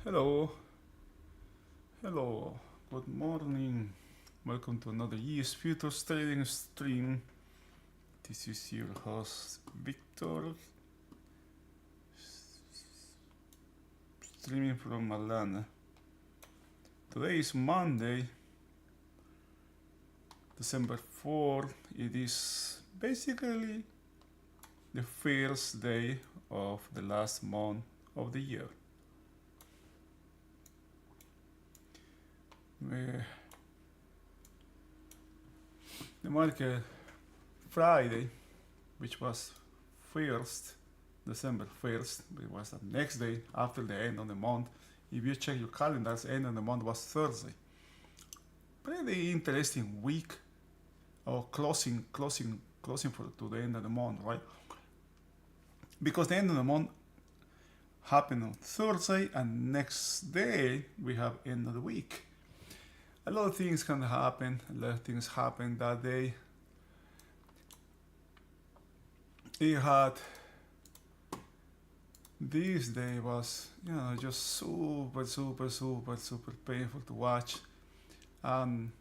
Hello, hello, good morning. Welcome to another ES Futures Trading stream. This is your host Victor, streaming from Atlanta. Today is Monday, December 4th. It is basically the first day of the last month of the year. The market Friday, which was 1st, December 1st, it was the next day after the end of the month. If you check your calendars, the end of the month was Thursday. Pretty interesting week or closing for to the end of the month, right? Because the end of the month happened on Thursday, and next day we have end of the week. A lot of things can happen. A lot of things happened that day. It had this day was just super painful to watch, and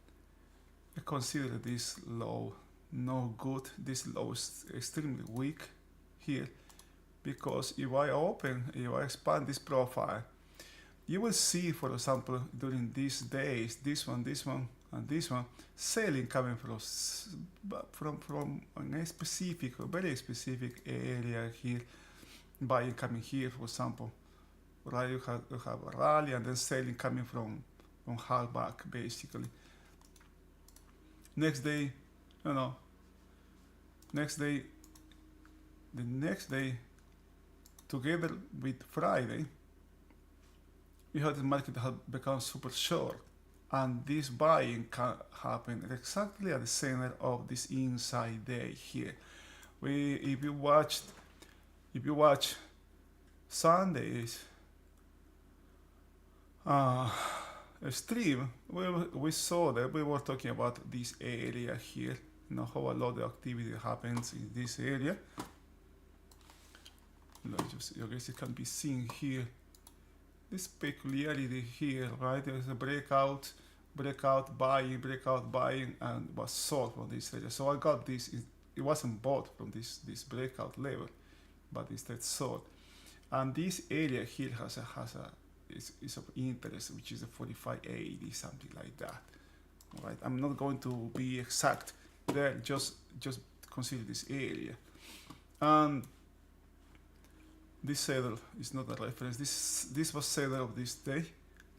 I consider this low no good. This low is extremely weak here, because if I expand this profile, you will see, for example, during these days, this one, and this one, selling coming from a specific, a very specific area here, buying coming here, for example, right? You have a rally, and then selling coming from halfback, basically. Next day, the next day, together with Friday, we had the market had become super short, and this buying can happen exactly at the center of this inside day here. If you watch Sunday's stream, we saw that we were talking about this area here. How a lot of activity happens in this area. I guess it can be seen here. This peculiarity here, right? There's a breakout, buying, and was sold from this area. So I got this. It wasn't bought from this breakout level, but instead sold. And this area here is of interest, which is a 45.80, something like that. All right. I'm not going to be exact there. Just consider this area. And this saddle is not a reference. This was saddle of this day.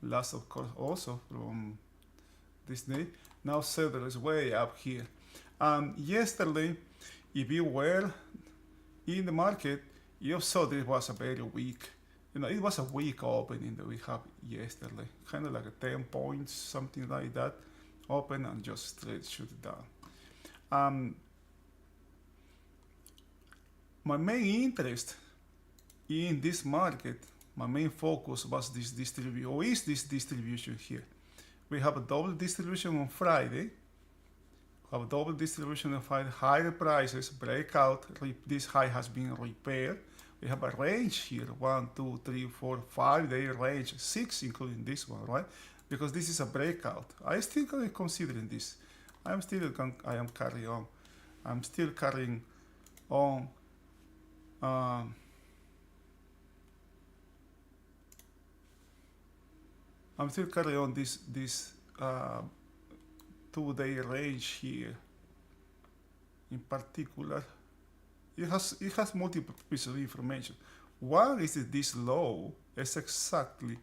Last, of course, also from this day. Now saddle is way up here. Yesterday, if you were in the market, you saw this was a very weak. It was a weak opening that we had yesterday. Kind of like a 10 points, something like that. Open and just straight shoot it down. My main interest in this market, my main focus was this distribution, or is this distribution here. We have a double distribution on Friday. We have a double distribution on Friday, higher prices, breakout, this high has been repaired. We have a range here, 1, 2, 3, 4, 5 day range, 6 including this one, right? Because this is a breakout. I still considering this. I am carrying on. I'm still carrying on. I'm still carrying on this 2-day range here. In particular, it has multiple pieces of information. One is that this low is exactly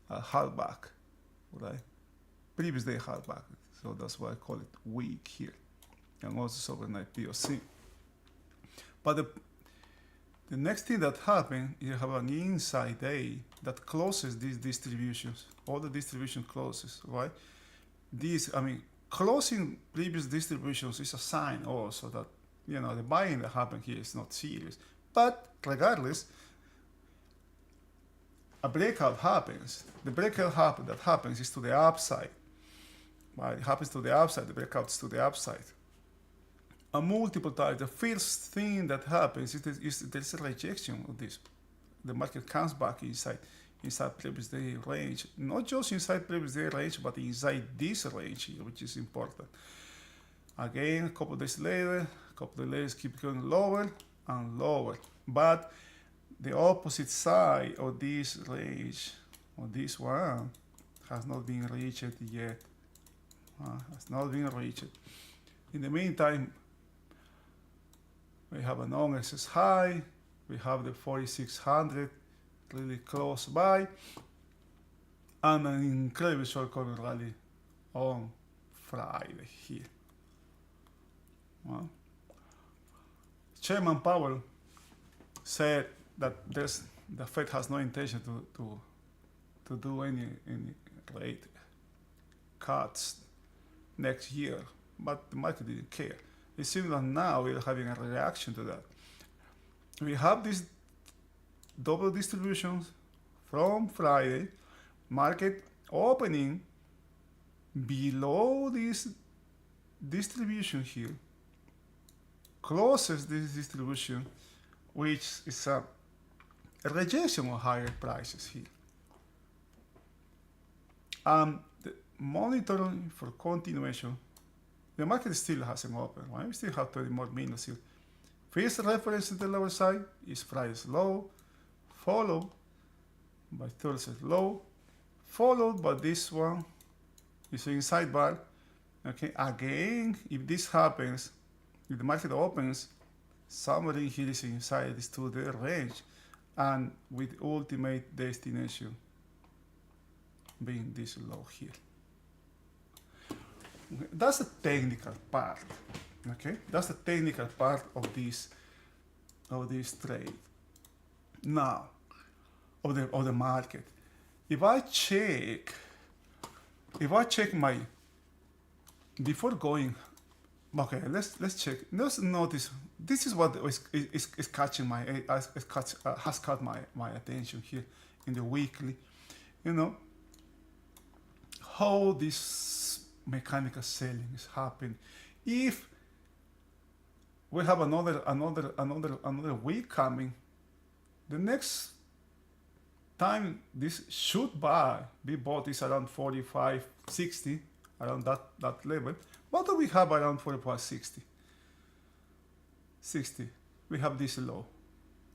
a halfback, right? Previous day halfback, so that's why I call it weak here, and also overnight POC. But the next thing that happened, you have an inside day that closes these distributions. All the distribution closes, right? Closing previous distributions is a sign also that, the buying that happened here is not serious. But regardless, a breakout happens. The breakout that happens is to the upside. Right? It happens to the upside, the breakout is to the upside. A multiple times. The first thing that happens is there's a rejection of this. The market comes back inside. inside previous day range. Not just inside previous day range, but inside this range here, which is important. Again, a couple days later, a couple of days keep going lower and lower. But the opposite side of this range, or this one, has not been reached yet. Has not been reached. In the meantime, we have a non-SSI, we have the 4600 really close by, and an incredible short cover rally on Friday here. Well, Chairman Powell said that the Fed has no intention to do any rate cuts next year, but the market didn't care. It seems that now we're having a reaction to that. We have this double distributions from Friday, market opening below this distribution here, closes this distribution, which is a rejection of higher prices here. The monitoring for continuation, the market still hasn't opened, right? We still have 20 more minutes here. First reference to the lower side is Friday's low, followed by Thursday's low, followed by this one is inside bar. Okay, again, if this happens, if the market opens, somewhere in here is inside this 2-day range, and with ultimate destination being this low here. That's the technical part. Okay, that's the technical part of this trade. Now, of the market. If I check my before going, okay, let's check. Let's notice this is what is catching my has caught my attention here in the weekly. You know how this mechanical selling is happening. If we have another week coming, the next time this should be bought is around 45.60, around that level. What do we have around 45.60? 60. We have this low,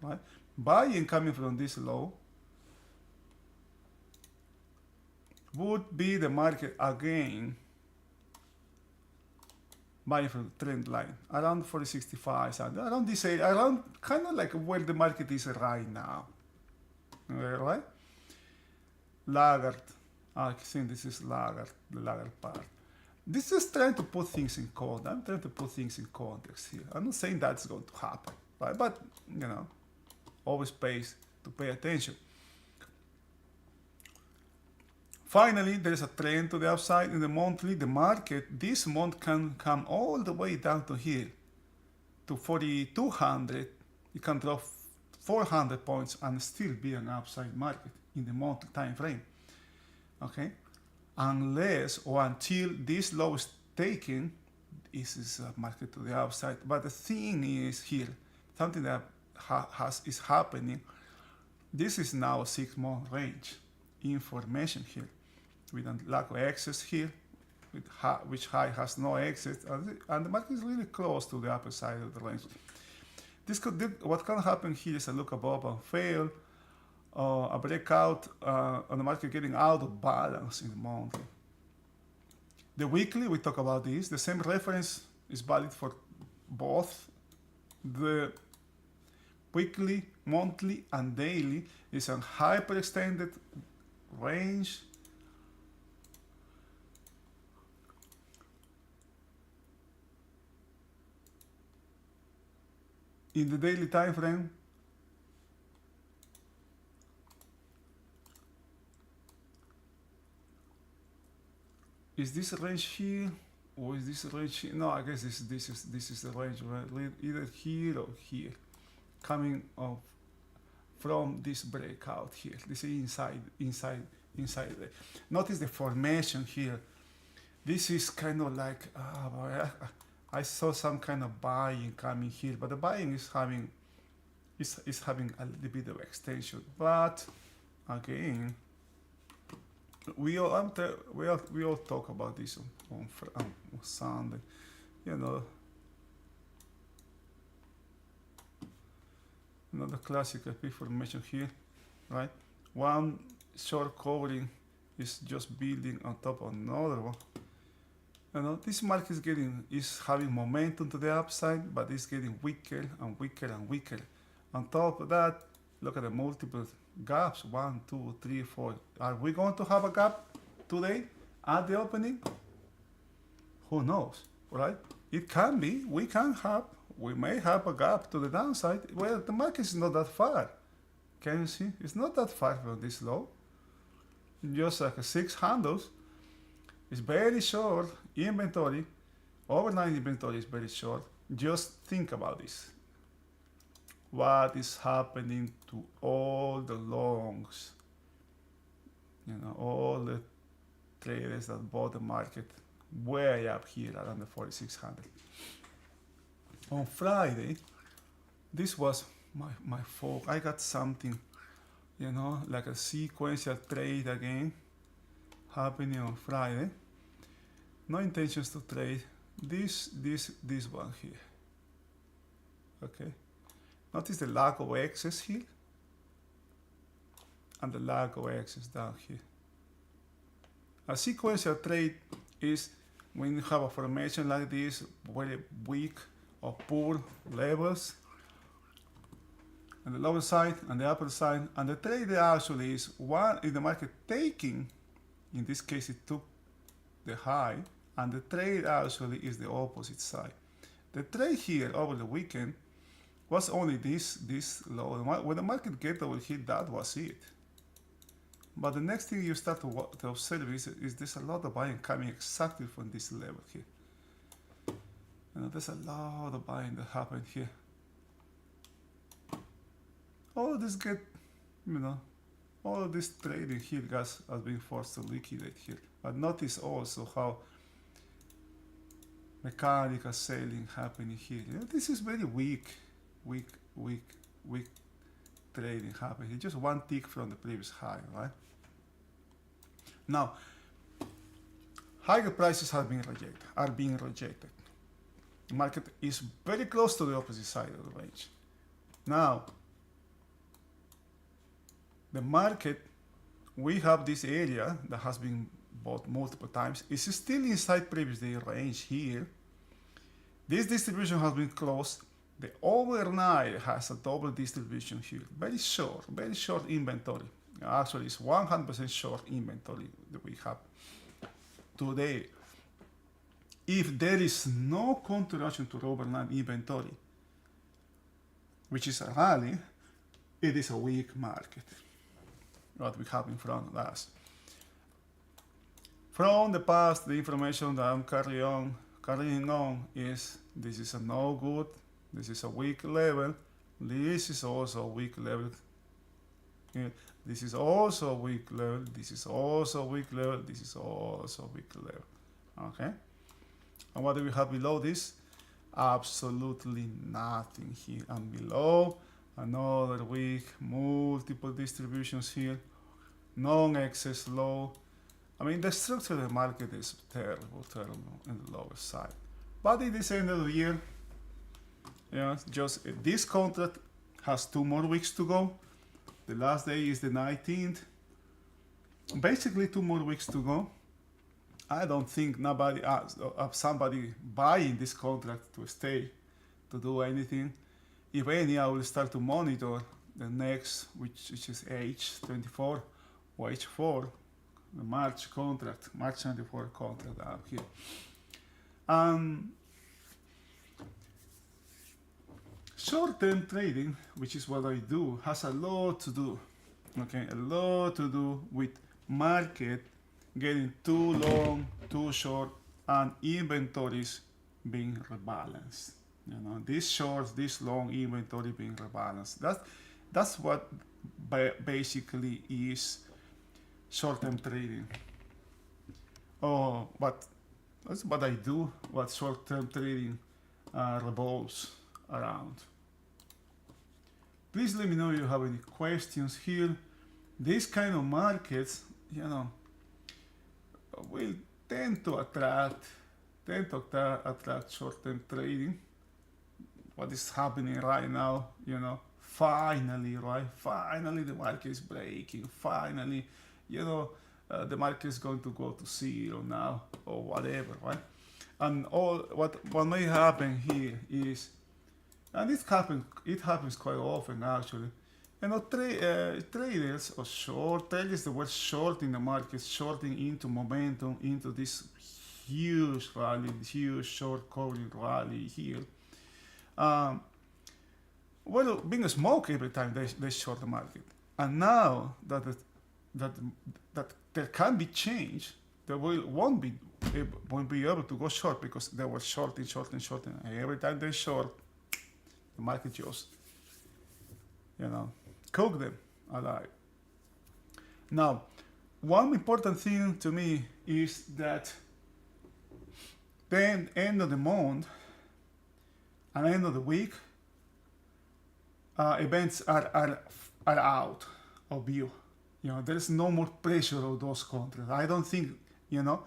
right? Buying coming from this low would be the market again buying from the trend line around 40.65, around this area, around kind of like where the market is right now. Right? Laggard. I think this is laggard, the laggard part. This is trying to put things in context. I'm trying to put things in context here. I'm not saying that's going to happen, right? But always pays to pay attention. Finally, there is a trend to the upside in the monthly. The market this month can come all the way down to here, to 4,200. It can drop 400 points and still be an upside market in the monthly time frame. Okay, unless or until this low is taken, this is a market to the upside. But the thing is here, something that is happening. This is now a 6-month range information here, with a lack of excess here, which high has no excess, and the market is really close to the upper side of the range. What can happen here is a look above and fail, a breakout on the market getting out of balance in the monthly. The weekly, we talk about this. The same reference is valid for both. The weekly, monthly, and daily is a hyperextended range. In the daily time frame, is this range here or is this range here? No, I guess this is the range, right? Either here or here, coming off from this breakout here. This is inside there. Notice the formation here. This is kind of like I saw some kind of buying coming here, but the buying is having a little bit of extension, but again, we all talk about this on Sunday. You know, another classic information here, right? One short covering is just building on top of another one. You know, this market is having momentum to the upside, but it's getting weaker and weaker and weaker. On top of that, look at the multiple gaps: 1, 2, 3, 4. Are we going to have a gap today at the opening? Who knows, right? It can be. We may have a gap to the downside. Well, the market is not that far. Can you see? It's not that far from this low. Just like 6 handles. It's very short inventory. Overnight inventory is very short. Just think about this. What is happening to all the longs? You know, all the traders that bought the market way up here around the 4600. On Friday, this was my fault. I got something, you know, like a sequential trade again happening on Friday. No intentions to trade this one here. Okay. Notice the lack of excess here and the lack of excess down here. A sequential trade is when you have a formation like this, very weak or poor levels on the lower side and the upper side, and the trade actually is one in the market taking, in this case it took the high, and the trade actually is the opposite side. The trade here over the weekend was only this low. When the market get over here, that was it. But the next thing you start to observe is there's a lot of buying coming exactly from this level here. You know, there's a lot of buying that happened here. All of this all of this trading here has been forced to liquidate here. But notice also how mechanical selling happening here. You know, this is very weak trading happening. Just one tick from the previous high, right? Now, higher prices are being rejected. The market is very close to the opposite side of the range. Now, the market, we have this area that has been bought multiple times. It's still inside previous day range here. This distribution has been closed. The overnight has a double distribution here. Very short inventory. Actually, it's 100% short inventory that we have today. If there is no continuation to overnight inventory, which is a rally, it is a weak market. What we have in front of us. From the past, the information that I'm carrying on is this is a no good. This is a weak level. This is also a weak level. Yeah. This is also a weak level. This is also a weak level. This is also a weak level. Okay? And what do we have below this? Absolutely nothing here. And below, another weak, multiple distributions here. Non-excess low. I mean, the structure of the market is terrible on the lower side. But at the end of the year, yeah, just this contract has 2 more weeks to go. The last day is the 19th. Basically 2 more weeks to go. I don't think somebody buying this contract to stay, to do anything. If any, I will start to monitor the next, which is H24 or H4, the March 24 contract out here. Short-term trading, which is what I do, has a lot to do, okay, a lot to do with market getting too long, too short, and inventories being rebalanced. You know, this short, this long inventory being rebalanced. That's what basically is short-term trading. Oh, but that's what I do, what short-term trading revolves around. Please let me know if you have any questions here. these kind of markets, you know, will tend to attract short-term trading. What is happening right now, you know, finally, right? Finally, the market is breaking. Finally, you know, the market is going to go to zero now or whatever, right? And all what may happen here is, and it happens quite often actually. You know, traders or short traders that were short in the market, shorting into momentum, into this huge rally, huge short covering rally here. Well, being a smoke every time they short the market. And now that that that there can be change, they won't be able to go short because they were shorting. And every time they short, the market just, you know, cook them alive. Now, one important thing to me is that the end of the month and end of the week, events are out of view. You know, there is no more pressure of those contracts. I don't think, you know,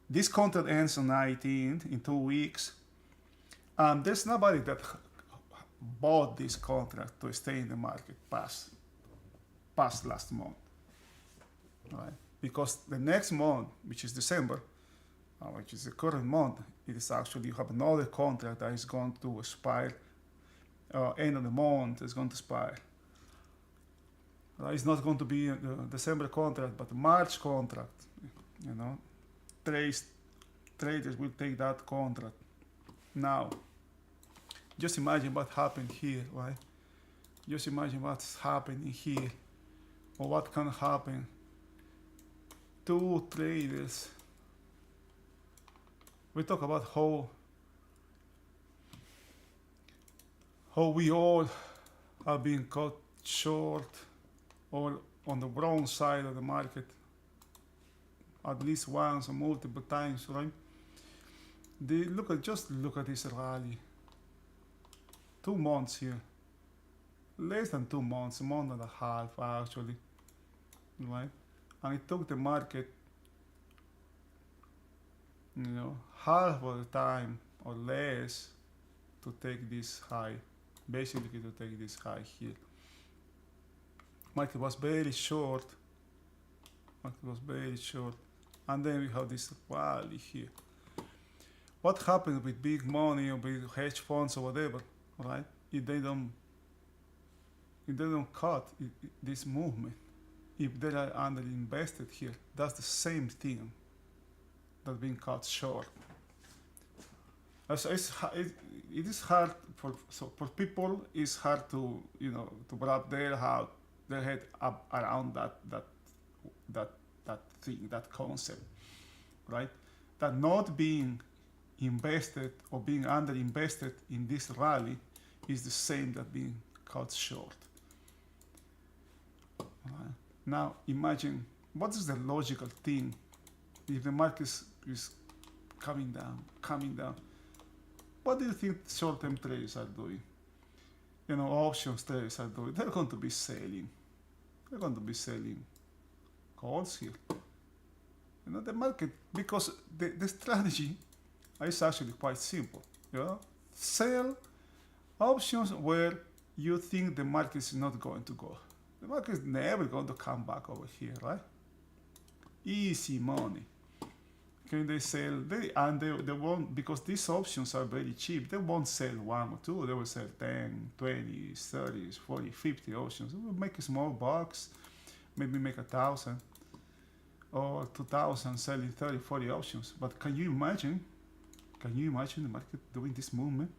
this contract ends on 19th in 2 weeks. There's nobody that bought this contract to stay in the market past last month, right? Because the next month, which is December, which is the current month, it is actually, you have another contract that is going to expire. End of the month is going to expire. It's not going to be the December contract, but the March contract. You know, traders will take that contract. Now, just imagine what happened here, right? Just imagine what's happening here, or what can happen. Two traders. We talk about how we all are being caught short or on the wrong side of the market at least once or multiple times, right? Just look at this rally. 2 months here, less than 2 months, a month and a half actually, right? And it took the market, you know, half of the time or less to take this high, basically to take this high here. Market was very short, and then we have this rally here. What happens with big money or with hedge funds or whatever, right? If they don't cut this movement, if they are underinvested here, that's the same thing that's being cut short. So it is hard for people. It's hard to, you know, to wrap their head up around that thing, that concept, right? That not being invested or being underinvested in this rally is the same that being cut short. Now imagine what is the logical thing if the market is coming down. What do you think short-term traders are doing? You know, options traders are doing. They're going to be selling. They're going to be selling calls here. You know, the market, because the strategy is actually quite simple. You know, sell options where you think the market is not going to go. The market is never going to come back over here, right? Easy money. Can they sell? They won't, because these options are very cheap. They won't sell 1 or 2. They will sell 10, 20, 30, 40, 50 options. They will make a small box, maybe make 1,000 or 2,000 selling 30, 40 options. But can you imagine the market doing this movement?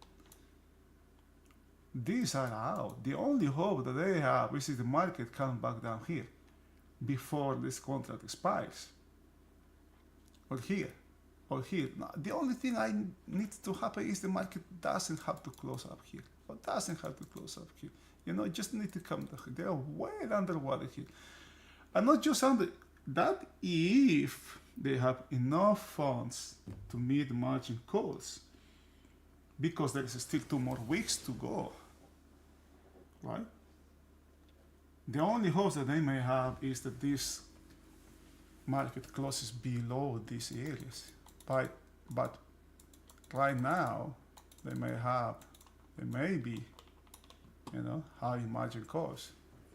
These are out. The only hope that they have is if the market comes back down here before this contract expires. Or here. Now, the only thing I need to happen is the market doesn't have to close up here. Or doesn't have to close up here. You know, just need to come down here. They are well underwater here. And not just under that, if they have enough funds to meet margin calls. Because there is still 2 more weeks to go. Right? The only hopes that they may have is that this market closes below these areas. But right now, they may be, high margin calls.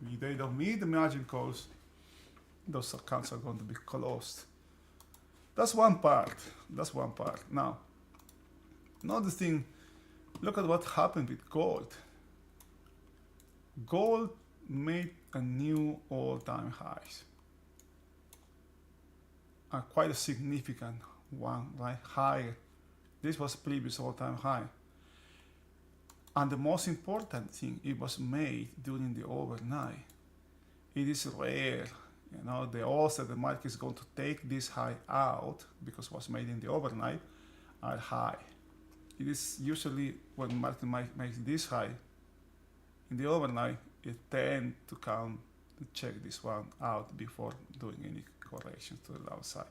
If they don't meet the margin calls, those accounts are going to be closed. That's one part. Now, another thing, look at what happened with gold. Gold made a new all-time highs. Quite a significant one, right? Higher. This was previous all-time high. And the most important thing, it was made during the overnight. It is rare, the odds that the market is going to take this high out because it was made in the overnight are high. It is usually when the market makes this high in the overnight, it tends to check this one out before doing any corrections to the downside.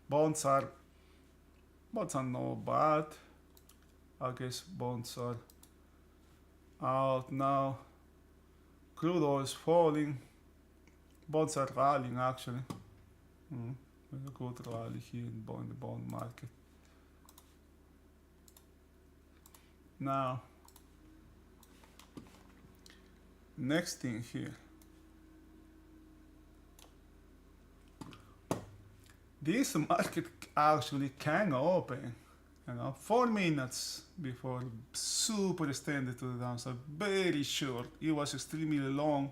Bonds are not bad. I guess bonds are out now. Crude oil is falling. Bonds are rallying actually. There's a good rally here in the bond market. Now, next thing here. This market actually can open, 4 minutes before super extended to the downside, very short. It was extremely long.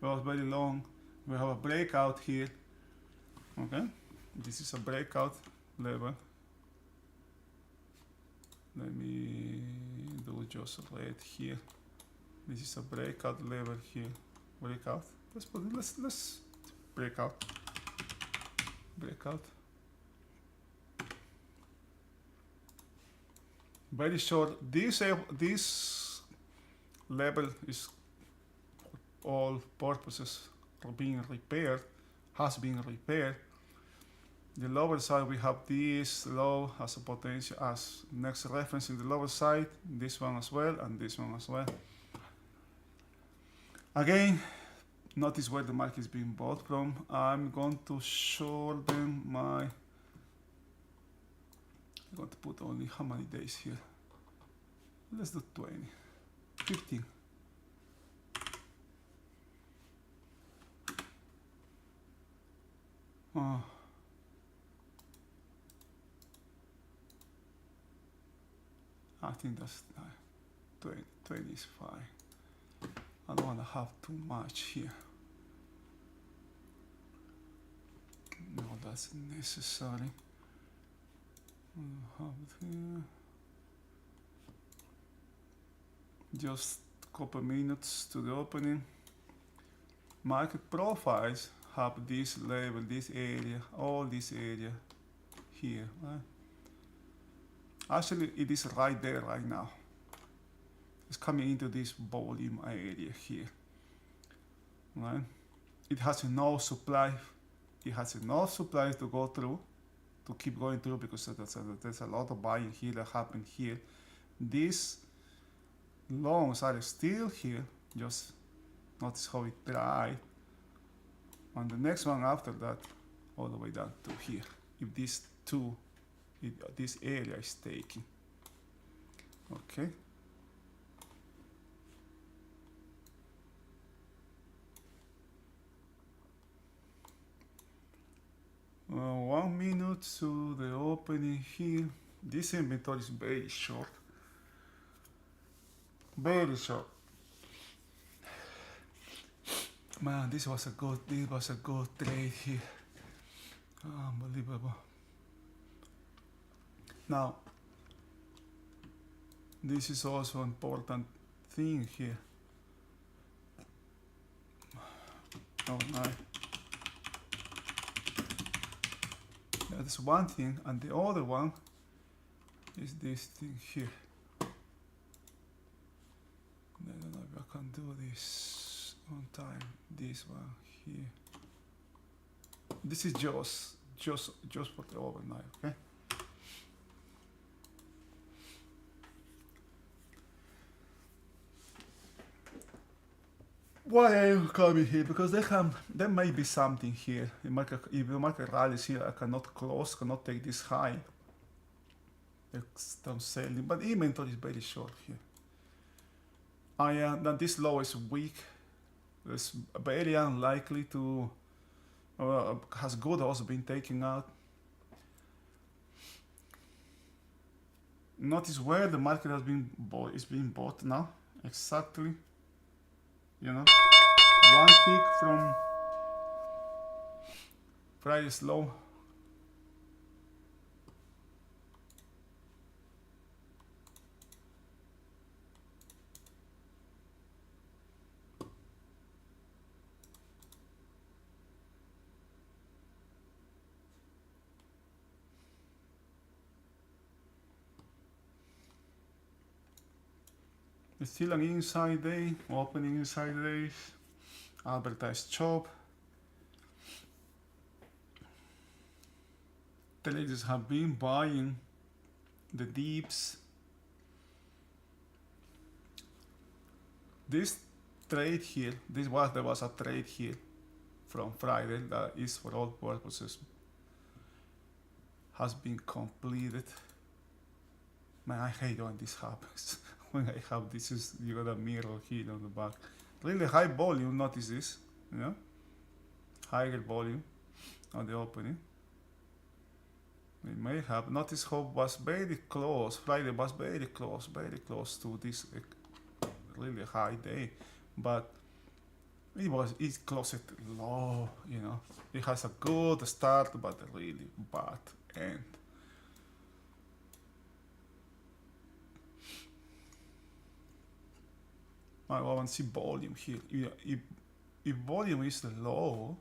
It was very long. We have a breakout here. Okay, this is a breakout level. Let me do just red here. This is a breakout level here. Breakout. Let's breakout. Breakout. Very short. This level is for all purposes being repaired. Has been repaired. The lower side we have this low as a potential as next reference in the lower side. This one as well and this one as well. Again, notice where the market is being bought from. I'm going to shorten I'm going to put only how many days here? Let's do 20, 15. I think that's 20 is fine. I don't want to have too much here. No, that's necessary. Have it here. Just a couple minutes to the opening. Market profiles have this level, this area, all this area here. Right? Actually, it is right there right now. It's coming into this volume area here. Right? It has enough supply. It has enough supply to go through, to keep going through, because there's a lot of buying here that happened here. These loans are still here. Just notice how it dried. And the next one after that, all the way down to here. If these two, this area is taking. Okay. Well, 1 minute to the opening here. This inventory is very short. Very short. Man, this was a good trade here. Unbelievable. Now, this is also an important thing here. Oh no. That's one thing, and the other one is this thing here. I don't know if I can do this on time. This one here. This is just for the overnight, okay? Why are you coming here? Because there may be something here. If the market rallies here, I cannot close, cannot take this high. I'm selling, but inventory is very short here. Now this low is weak. It's very unlikely to. Has good also been taken out. Notice where the market has been bought. It's being bought now. Exactly. You know, one tick from Friday's low. It's still an inside day, opening inside days, advertised chop. Traders have been buying the dips. This trade here, there was a trade here from Friday that is for all purposes has been completed. Man, I hate when this happens. When I have this, you got a mirror here on the back. Really high volume, notice this, you know? Higher volume on the opening. It may have, notice how was very close, Friday was very close to this really high day. But it closed low, you know? It has a good start, but a really bad end. I want to see volume here. If volume is low,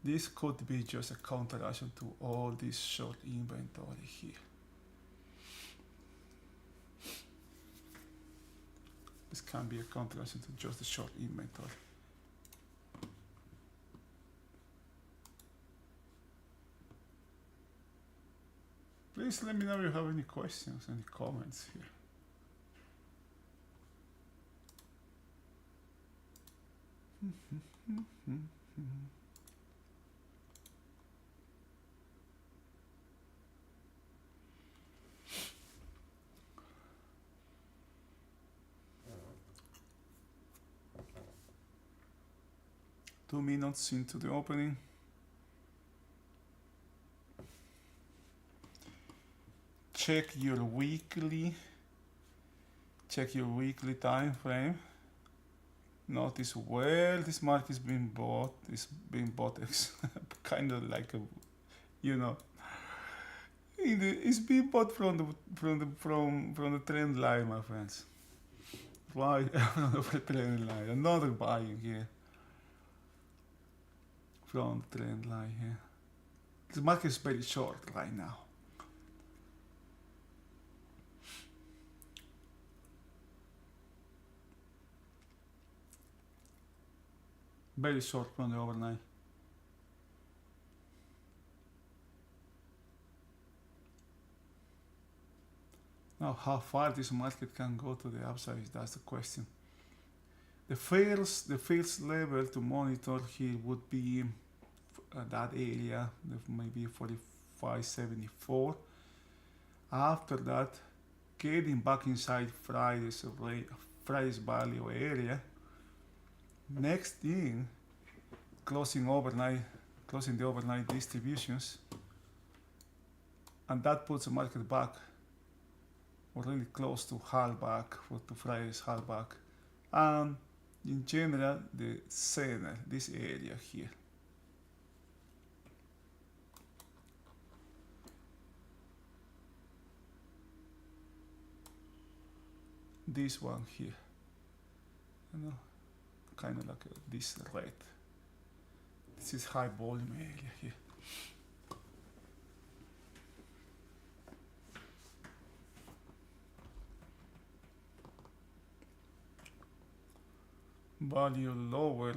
this could be just a counteraction to all this short inventory here. This can be a counteraction to just the short inventory. Please let me know if you have any questions, any comments here. 2 minutes into the opening. Check your weekly time frame. Notice where this market is being bought. It's being bought kind of like a, you know, it's being bought from the trend line, my friends. Why from the trend line? Another buying here from the trend line here. The market is very short right now. Very short from the overnight. Now, how far this market can go to the upside, that's the question. The first level to monitor here would be that area, maybe 45.74. After that, getting back inside Friday's value area. Next in, closing the overnight distributions, and that puts the market back, or really close to halfback, to Friday's halfback, and in general the center, this area here. This one here, you know, kind of like this red. This is high volume area here. Value lower.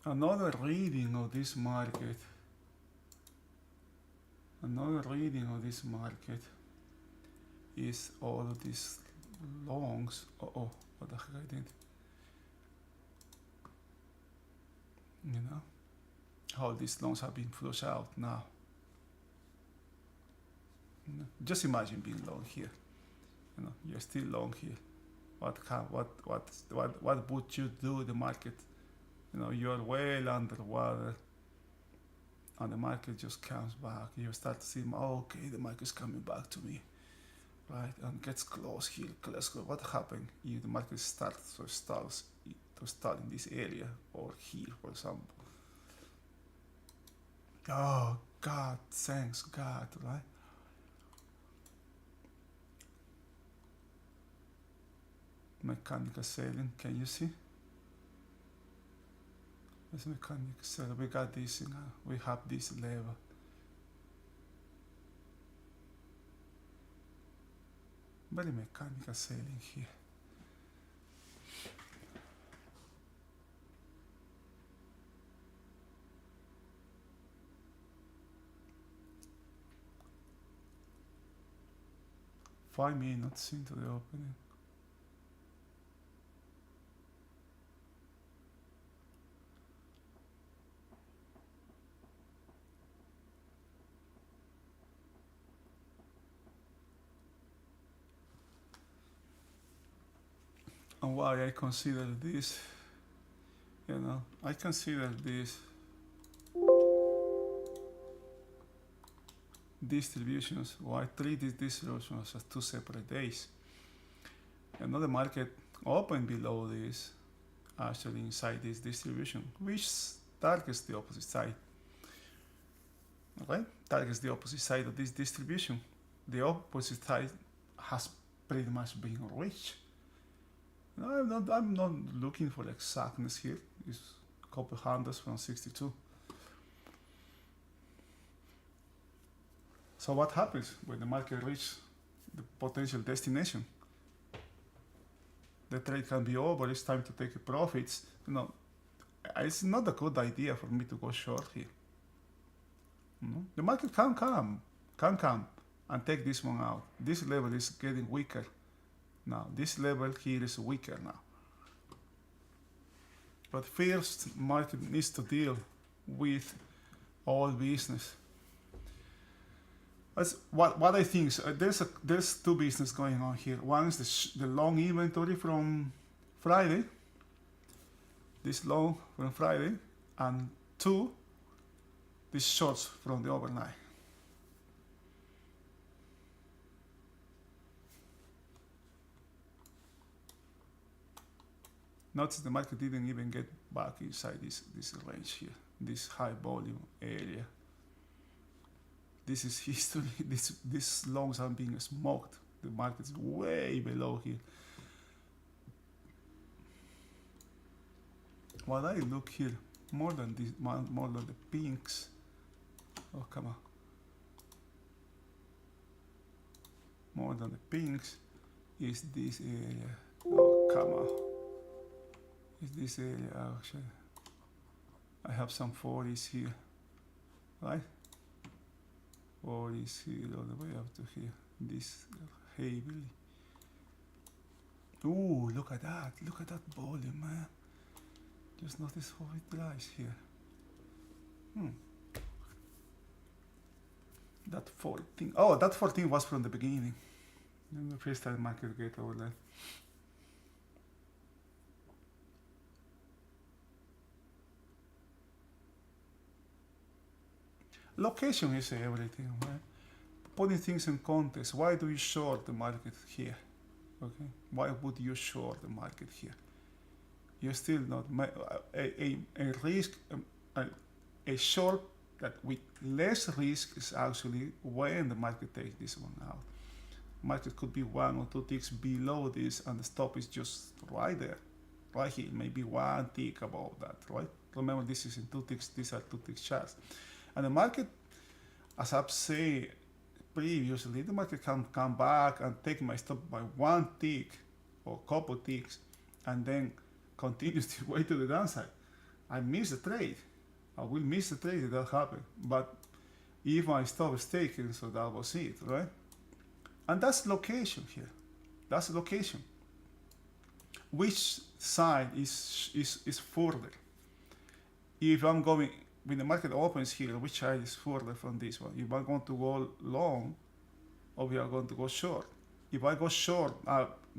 Another reading of this market. Is all of these longs. Oh, what the heck I did? You know, how these longs have been flushed out now. You know, just imagine being long here. You know, you're still long here. What would you do the market? You know, you're well underwater, and the market just comes back. You start to see, okay, the market's coming back to me, right? And gets close here, close. What happened? If the market starts to start in this area or here, for example. Oh God, thanks God, right? Mechanical selling, can you see? This mechanical selling, we got this, we have this level. Very mechanical selling here. Five minutes into the opening. And why I consider this, I consider this distributions, why I treat these distributions as two separate days. The market opened below this, actually inside this distribution, which targets the opposite side. Okay, targets the opposite side of this distribution. The opposite side has pretty much been reached. I'm not looking for exactness here. It's a couple hundreds from 62. So what happens when the market reaches the potential destination? The trade can be over. It's time to take profits. It's not a good idea for me to go short here. The market can come and take this one out. This level is getting weaker. Now, this level here is weaker now. But first, market needs to deal with all business. That's what I think. So there's two business going on here. One is the long inventory from Friday. This long from Friday, and two, these shorts from the overnight. Notice the market didn't even get back inside this range here, this high volume area. This is history. These longs are being smoked. The market's way below here. While I look here, more than the pinks. Oh, come on. More than the pinks is this area. Oh, come on. Is this area actually? I have some 40s here, right? 40s here all the way up to here. This heavily. Ooh, look at that! Look at that volume, man. Just notice how it dries here. That 14. Oh, that 14 was from the beginning. Then the freestyle market get over there. Location is everything, right? Putting things in context. Why do you short the market here? Okay, why would you short the market here? You're still not a risk. A short that with less risk is actually when the market takes this one out. Market could be 1 or 2 ticks below this, and the stop is just right there, right here, maybe 1 tick above that, right? Remember, this is in 2 ticks. These are 2 tick charts. And the market, as I've said previously, the market can come back and take my stop by 1 tick or couple ticks, and then continues to way to the downside. I miss the trade. I will miss the trade if that happen. But if my stop is taken, so that was it, right? And that's location here. That's location. Which side is further? If I'm going, when the market opens here, which side is further from this one? If I'm going to go long, or we are going to go short? If I go short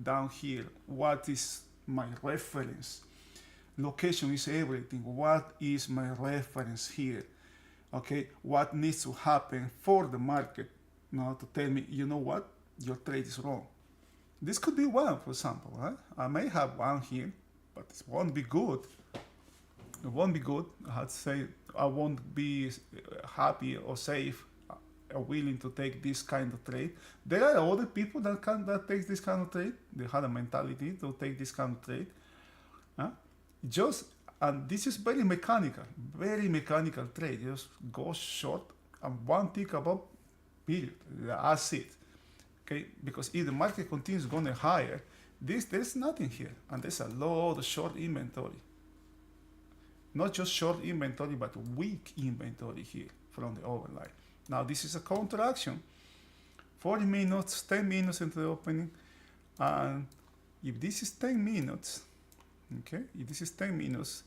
down here, what is my reference? Location is everything. What is my reference here? Okay, what needs to happen for the market, to tell me, you know what, your trade is wrong. This could be one, for example, right? I may have one here, but it won't be good. It won't be good. I had to say I won't be happy or safe or willing to take this kind of trade. There are other people that take this kind of trade. They have a mentality to take this kind of trade. And this is very mechanical trade. Just go short and one tick above, period. That's it. Okay, because if the market continues going higher, there's nothing here, and there's a lot of short inventory. Not just short inventory, but weak inventory here from the overnight. Now this is a counteraction. 40 minutes, 10 minutes into the opening, and if this is 10 minutes, okay, if this is 10 minutes,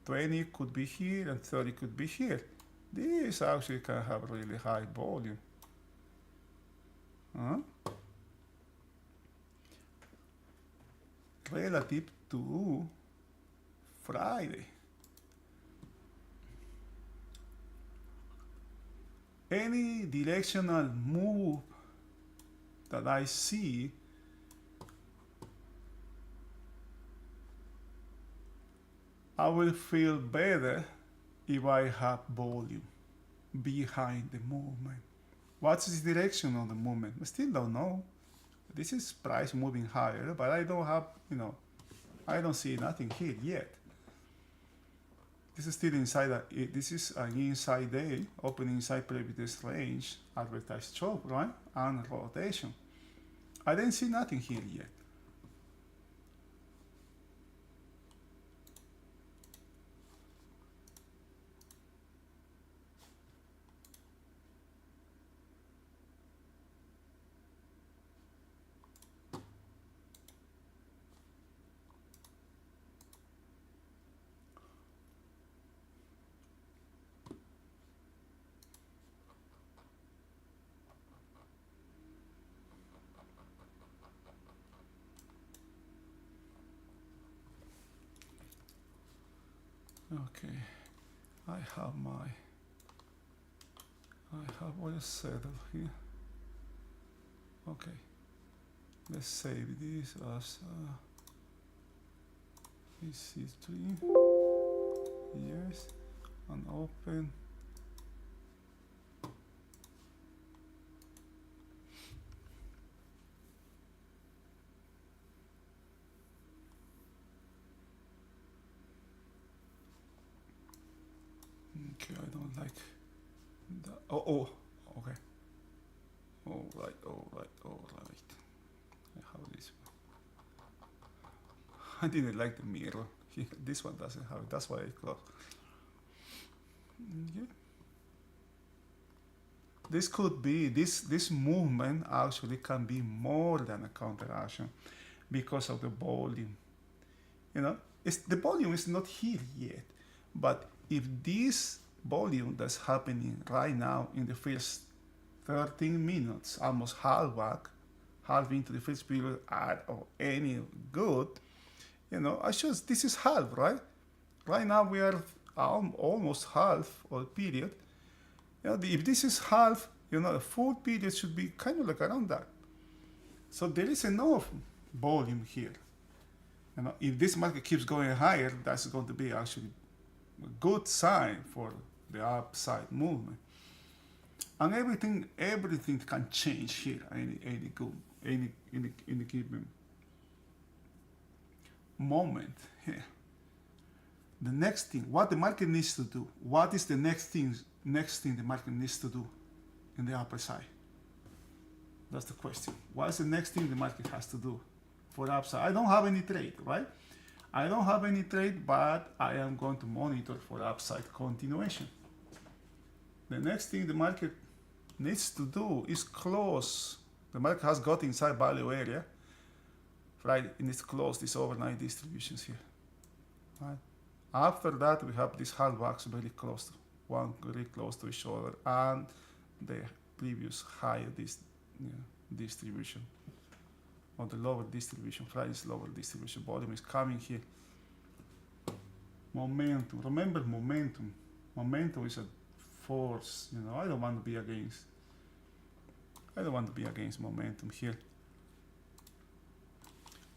20 could be here and 30 could be here. This actually can have really high volume. Relative to Friday. Any directional move that I see I will feel better if I have volume behind the movement. What's the direction of the movement? I still don't know. This is price moving higher, but I don't have, I don't see nothing here yet. This is still inside, this is an inside day, opening inside previous range, advertised chop, right? And rotation. I didn't see nothing here yet. Okay, I have all settled here. Okay, let's save this as EC3. Yes, and open. Okay, I don't like that. Oh, okay. All right. I have this one. I didn't like the mirror. This one doesn't have it. That's why I closed. Yeah. This could be, this movement actually can be more than a counteraction because of the volume. The volume is not here yet, but if this volume that's happening right now in the first 13 minutes, almost half into the first period are of any good, this is half, right? Right now we are almost half of the period. If this is half, the full period should be kind of like around that. So there is enough volume here. If this market keeps going higher, that's going to be actually a good sign for the upside movement. And everything can change here. Any given moment here. The next thing, what the market needs to do. What is the next thing the market needs to do in the upper side? That's the question. What is the next thing the market has to do for the upside? I don't have any trade, right? I don't have any trade, but I am going to monitor for upside continuation. The next thing the market needs to do is close. The market has got inside value area. Right, it needs to close these overnight distributions here. Right. After that, we have these hard backs very close to one, very close to each other, and the previous higher distribution, or the lower distribution. Friday's lower distribution volume is coming here. Momentum. Remember momentum. Momentum is a force. I don't want to be against. I don't want to be against momentum here.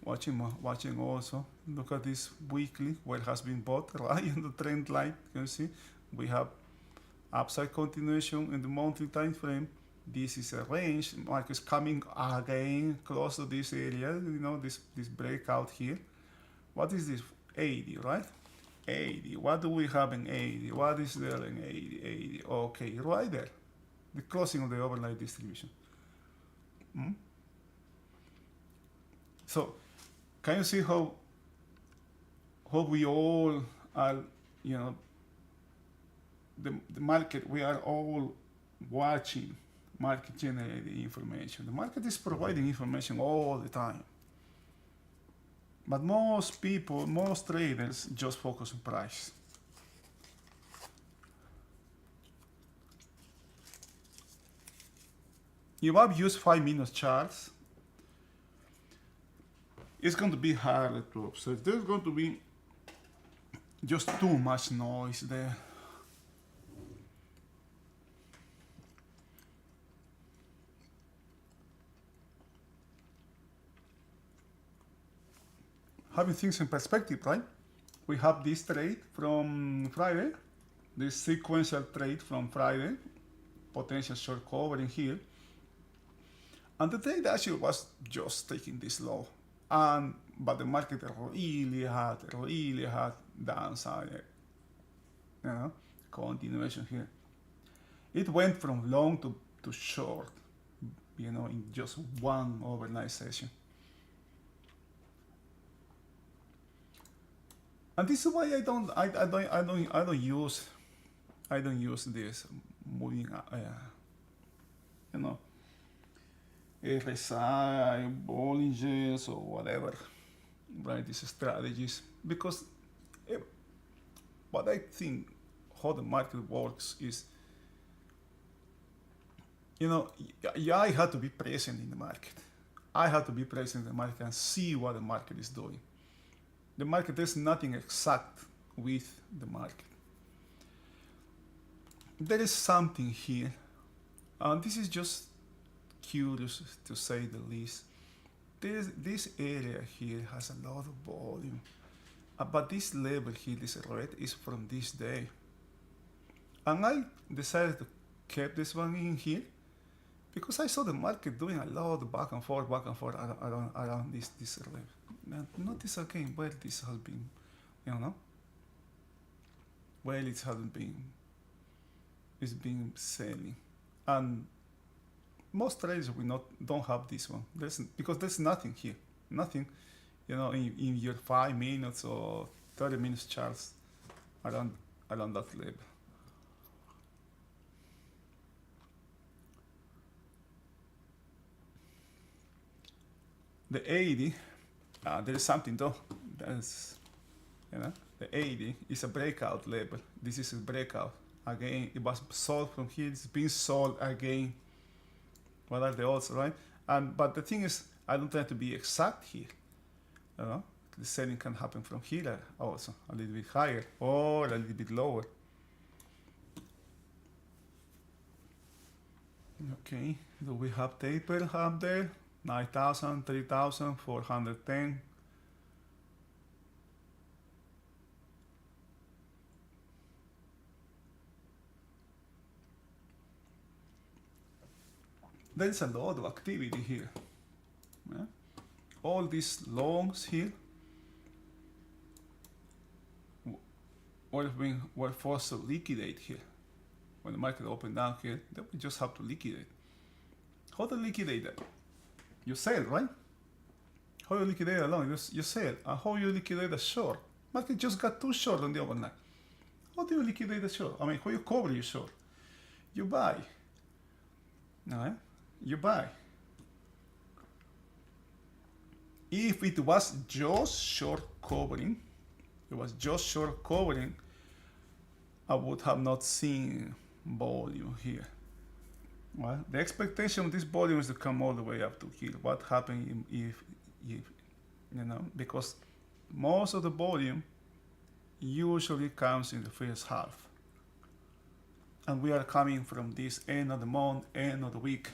Watching also. Look at this weekly where it has been bought right in the trend line. You see, we have upside continuation in the monthly time frame. This is a range. Market is coming again close to this area. This breakout here. What is this? 80, right? 80. What do we have in 80? What is there in 80? 80. Okay, right there. The closing of the overnight distribution. So, can you see how we all are, the market, we are all watching market generated information. The market is providing information all the time. But most people, most traders just focus on price. If I've used 5-minute charts, it's going to be harder to observe. There's going to be just too much noise there. Having things in perspective, right? We have this trade from Friday, this sequential trade from Friday, potential short covering here. And the trade actually was just taking this low. But the market really had downside, continuation here. It went from long to short, in just one overnight session. And this is why I don't use this moving, RSI, Bollinger's, or whatever, right? These strategies, because what I think how the market works is, I have to be present in the market. I have to be present in the market and see what the market is doing. The market, there's nothing exact with the market. There is something here, and this is just curious to say the least. This area here has a lot of volume, but this level here, this red, is from this day. And I decided to keep this one in here because I saw the market doing a lot of back and forth around this level. Now, notice again where this has been, where it hasn't been. It's been selling, and most traders don't have this one. Because there's nothing here, nothing, in your 5 minutes or 30 minutes charts around that level. The 80. There is something though. That's, the 80 is a breakout level. This is a breakout. Again, it was sold from here. It's been sold again. What are the odds, right? But the thing is, I don't try to be exact here. The selling can happen from here also, a little bit higher or a little bit lower. Okay, do we have taper up there? 9,000, 3,410. There's a lot of activity here. Yeah? All these longs here were forced to liquidate here. When the market opened down here, they would just have to liquidate. How to liquidate that? You sell, right? How you liquidate a long? You sell. And how you liquidate a short? Market just got too short on the overnight. How do you liquidate a short? I mean, how you cover your short? You buy. Alright? You buy. If it was just short covering, I would have not seen volume here. Well, the expectation of this volume is to come all the way up to here. What happened if because most of the volume usually comes in the first half. And we are coming from this end of the month, end of the week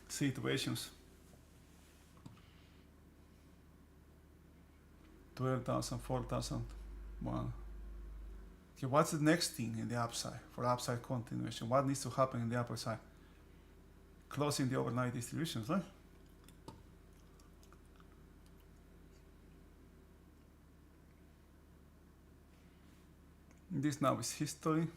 situations. 12,000, 4,000. Well, okay, what's the next thing in the upside for upside continuation? What needs to happen in the upper side? Closing the overnight distributions, right? This now is history.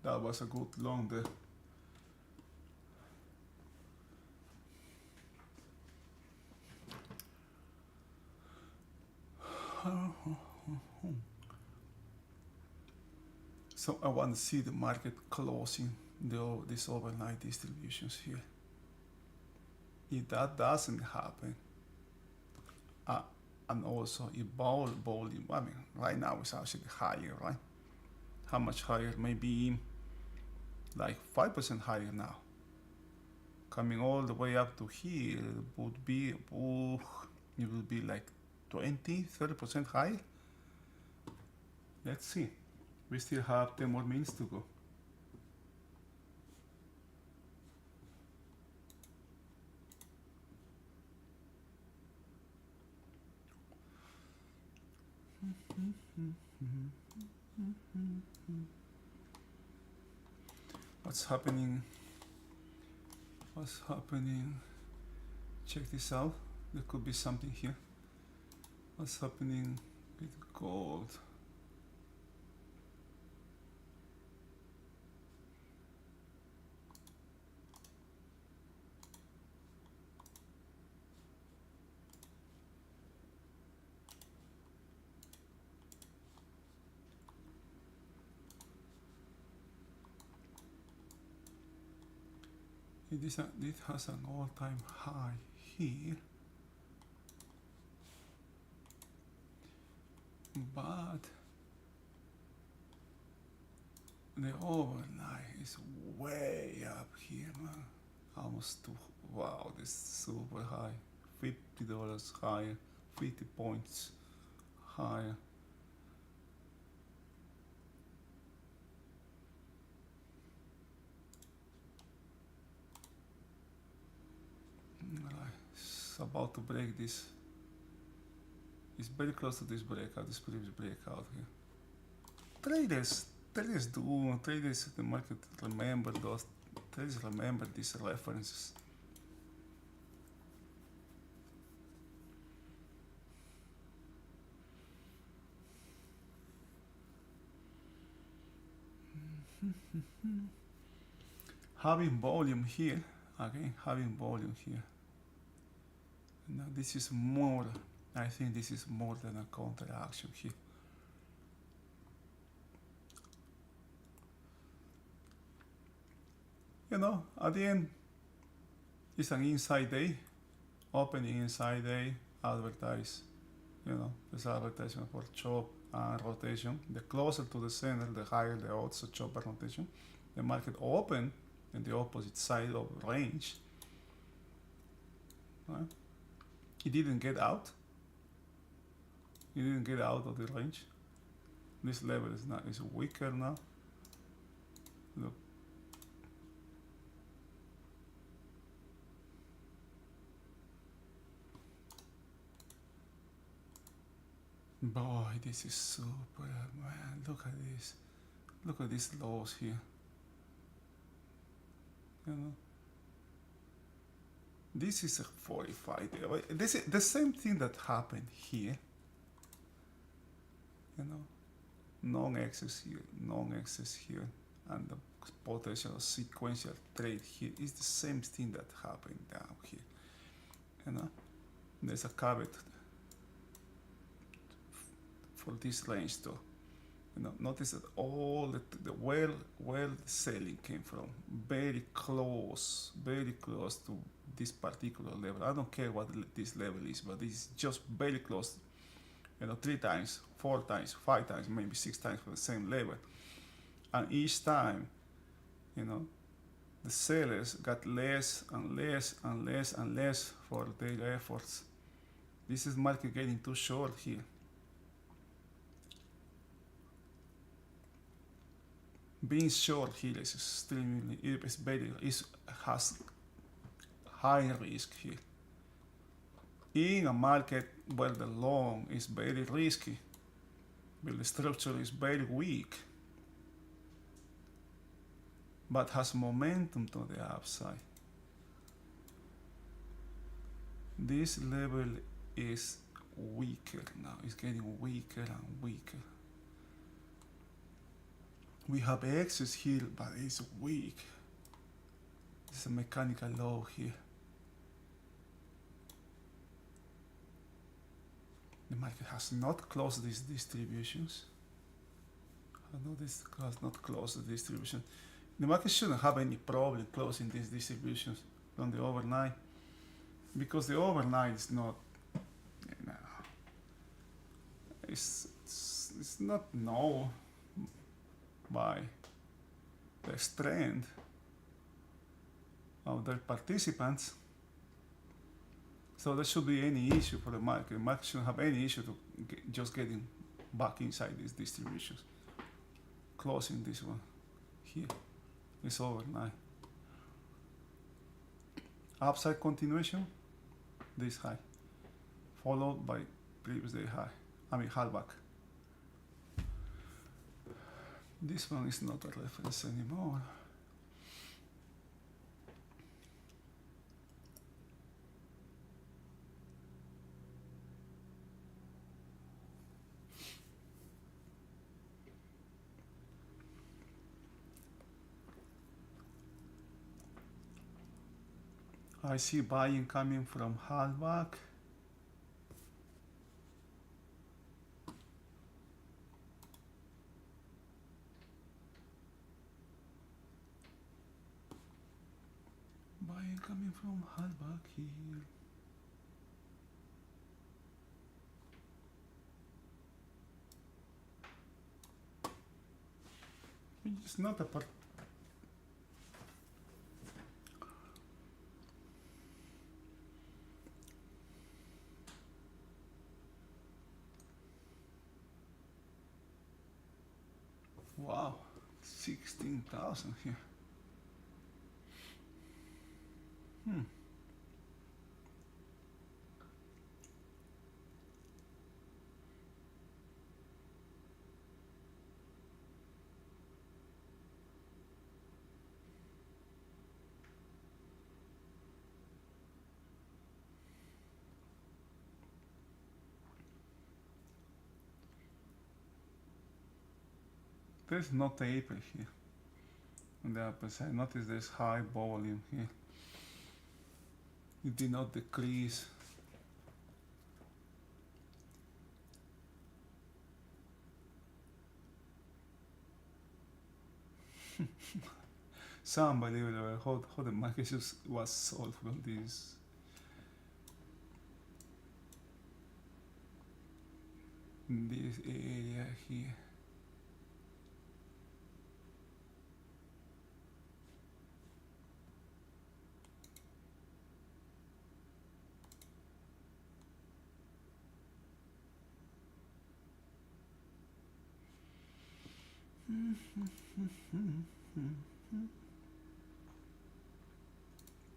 That was a good long there. So I want to see the market closing these overnight distributions here. If that doesn't happen, and also if volume, I mean, right now it's actually higher, right? How much higher? Maybe like 5% higher now. Coming all the way up to here would be, it will be like 20-30% higher. Let's see. We still have 10 more minutes to go. What's happening? What's happening? Check this out. There could be something here. What's happening with gold? This has an all-time high here, but the overnight is way up here, man. Almost to, wow, this is super high. $50 higher, 50 points higher. It's about to break this. It's very close to this breakout, this previous breakout here. Traders, the market remember those. Traders remember these references. Having volume here, again, having volume here. Now this is more, I think this is more than a counter action here. You know, at the end, it's an inside day, opening inside day, advertise. You know, there's advertisement for chop and rotation. The closer to the center, the higher the odds of chop and rotation. The market open in the opposite side of range. Right? It didn't get out. It didn't get out of the range. This level is weaker now. Look. Boy, this is super, man. Look at this. Look at these lows here. You know. This is a 45 there. This is the same thing that happened here. You know, non-access here, non-access here, and the potential sequential trade here is the same thing that happened down here. You know, there's a caveat for this range too. You know, notice that all the where the selling came from, very close to this particular level. I don't care what this level is, but it's just very close. You know, 3 times, 4 times, 5 times, maybe 6 times for the same level. And each time, you know, the sellers got less and less and less and less for their efforts. This is market getting too short here. Being short here is extremely, has high risk here. In a market where the long is very risky, where the structure is very weak, but has momentum to the upside, this level is weaker now. It's getting weaker and weaker. We have excess here, but it's weak. It's a mechanical low here. The market has not closed these distributions. Has not closed the distribution. The market shouldn't have any problem closing these distributions from the overnight, because the overnight is not, you know, it's not known by the strength of their participants. So there should be any issue for the market. The market shouldn't have any issue to just getting back inside these distributions. Closing this one here is overnight. Upside continuation, this high, followed by previous day high. Hallback. This one is not a reference anymore. I see buying coming from Hallback. Buying coming from Hallback here. It's not a part. Wow, 16,000 here. There's no taper here. On the upper side, notice there's high volume here. It did not decrease. So unbelievable how the market just was sold from this. This area here.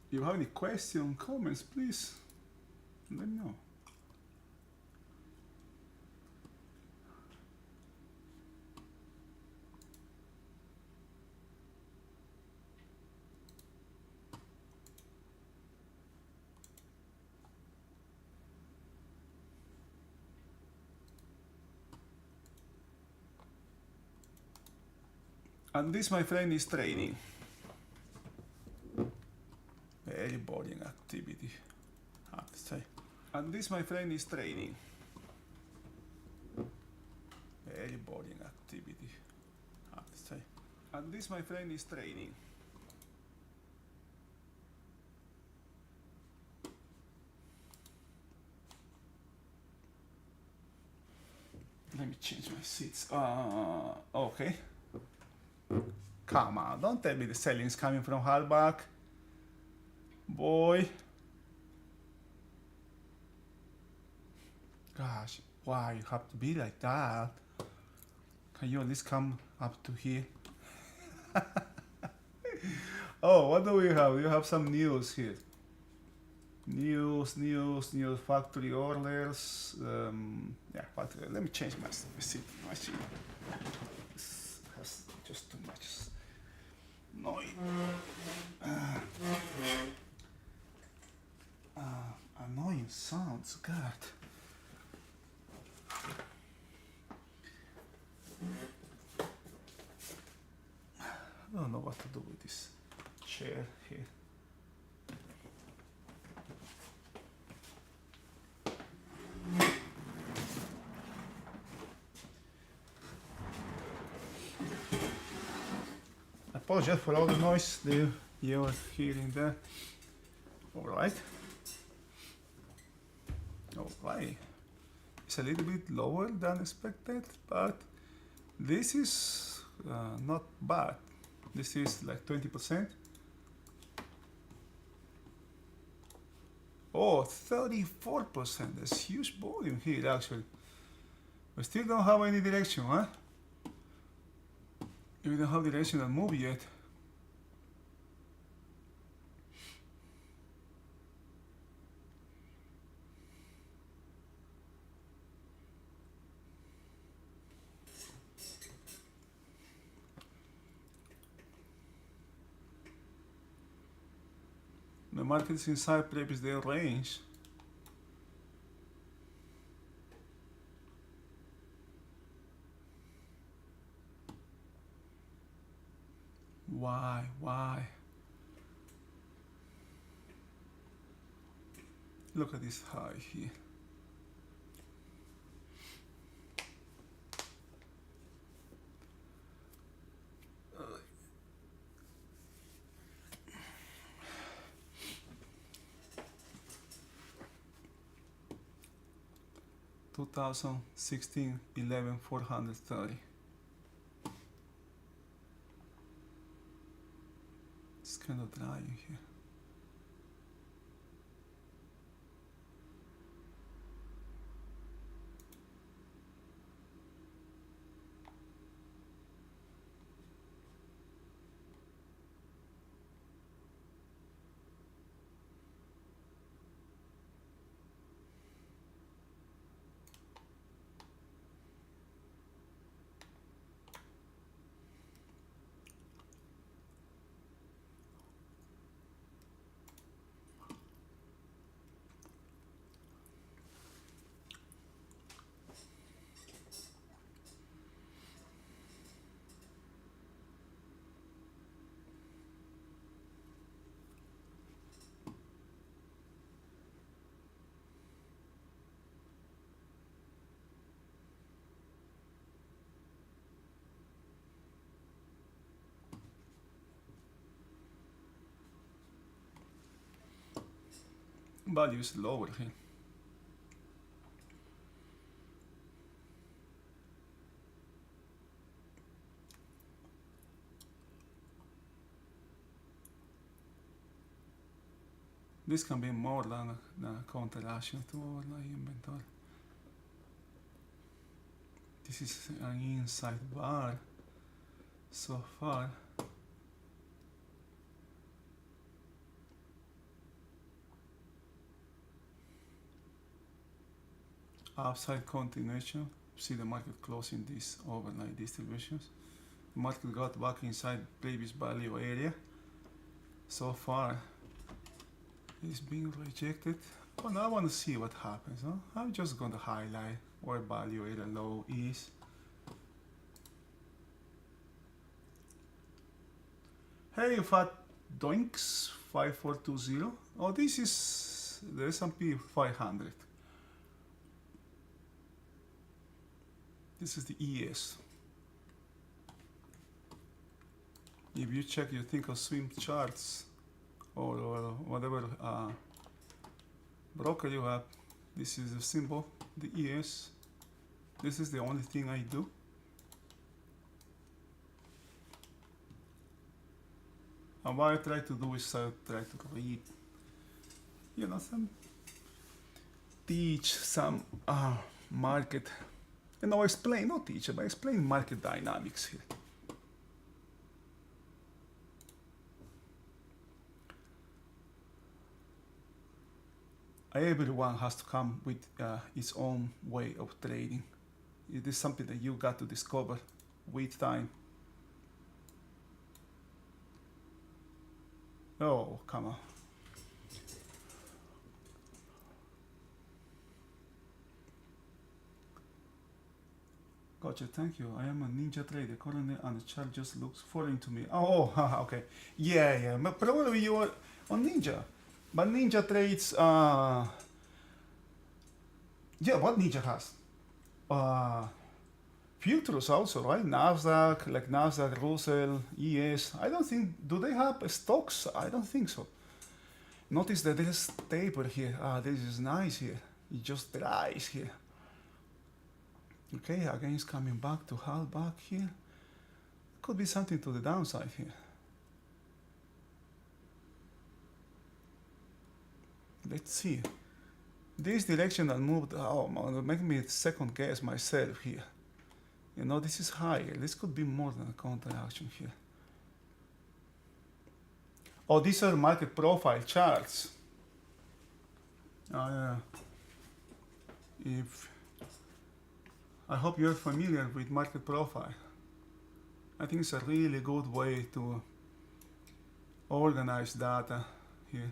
If you have any questions, comments, please let me know. And this, my friend, is trading. Very boring activity, I have to say. And this, my friend, is trading. Very boring activity, I have to say. And this, my friend, is trading. Let me change my seats. Okay. Come on, don't tell me the selling is coming from Halbach. Boy. Gosh, why you have to be like that? Can you at least come up to here? Oh, what do we have? We have some news here. News, factory orders. Yeah, factory. Let me change my seat. My seat. This has just too much noise. Annoying sounds. God. I don't know what to do with this chair here. I apologize for all the noise that you are hearing there. Alright. Alright. It's a little bit lower than expected, but this is not bad. This is like 20%. Oh, 34%. There's huge volume here actually. We still don't have any direction, huh? We don't have directional move yet. The market is inside previous day range. Why? Look at this high here. Uh, 2016 11 430. It's kind of dry in here. Value is lower here. This can be more than a counter action to overlay inventory. This is an inside bar so far. Upside continuation. See the market closing these overnight distributions. Market got back inside previous value area. So far, it's being rejected. But now I want to see what happens. Huh? I'm just going to highlight where value area low is. Hey, fat doinks 5420. Oh, this is the S&P 500. This is the ES. If you check your think of swim charts or whatever broker you have, this is the symbol, the ES. This is the only thing I do. And what I try to do is I try to read, you know, teach some market, explain, not teach, but explain market dynamics here. Everyone has to come with its own way of trading. It is something that you got to discover with time. Oh, come on. Gotcha, thank you. I am a ninja trader currently, and the chart just looks foreign to me. Oh, okay. Yeah. But probably you are on Ninja. But Ninja trades, yeah, what Ninja has? Futures also, right? Nasdaq, like Nasdaq, Russell, ES. I don't think, do they have stocks? I don't think so. Notice that there's taper here. This is nice here. It just dries here. Okay, again it's coming back to half back here. Could be something to the downside here. Let's see. This directional move, make me second guess myself here. You know, this is higher. This could be more than a counter action here. Oh, these are market profile charts. I hope you're familiar with market profile. I think it's a really good way to organize data here,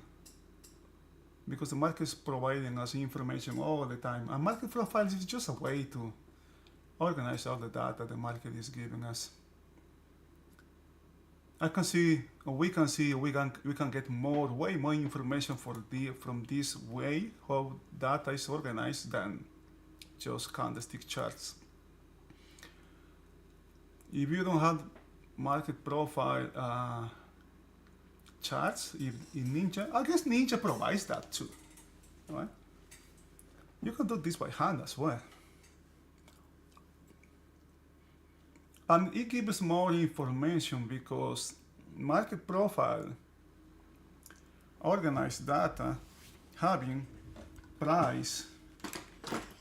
because the market is providing us information all the time. And market profiles is just a way to organize all the data the market is giving us. We can get way more information from this way how data is organized than just candlestick charts. If you don't have market profile charts in Ninja, I guess Ninja provides that too, right? You can do this by hand as well. And it gives more information because market profile organized data having price,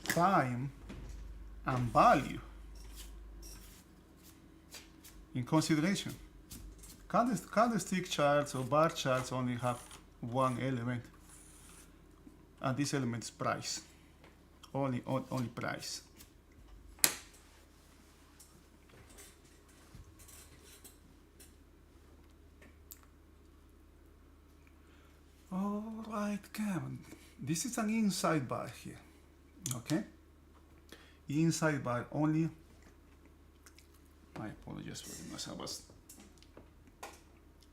time, and value in consideration. Candlestick charts or bar charts only have one element, and this element is price. Only price. All right, Kevin. This is an inside bar here. Okay? Inside bar only. I apologize for this. I was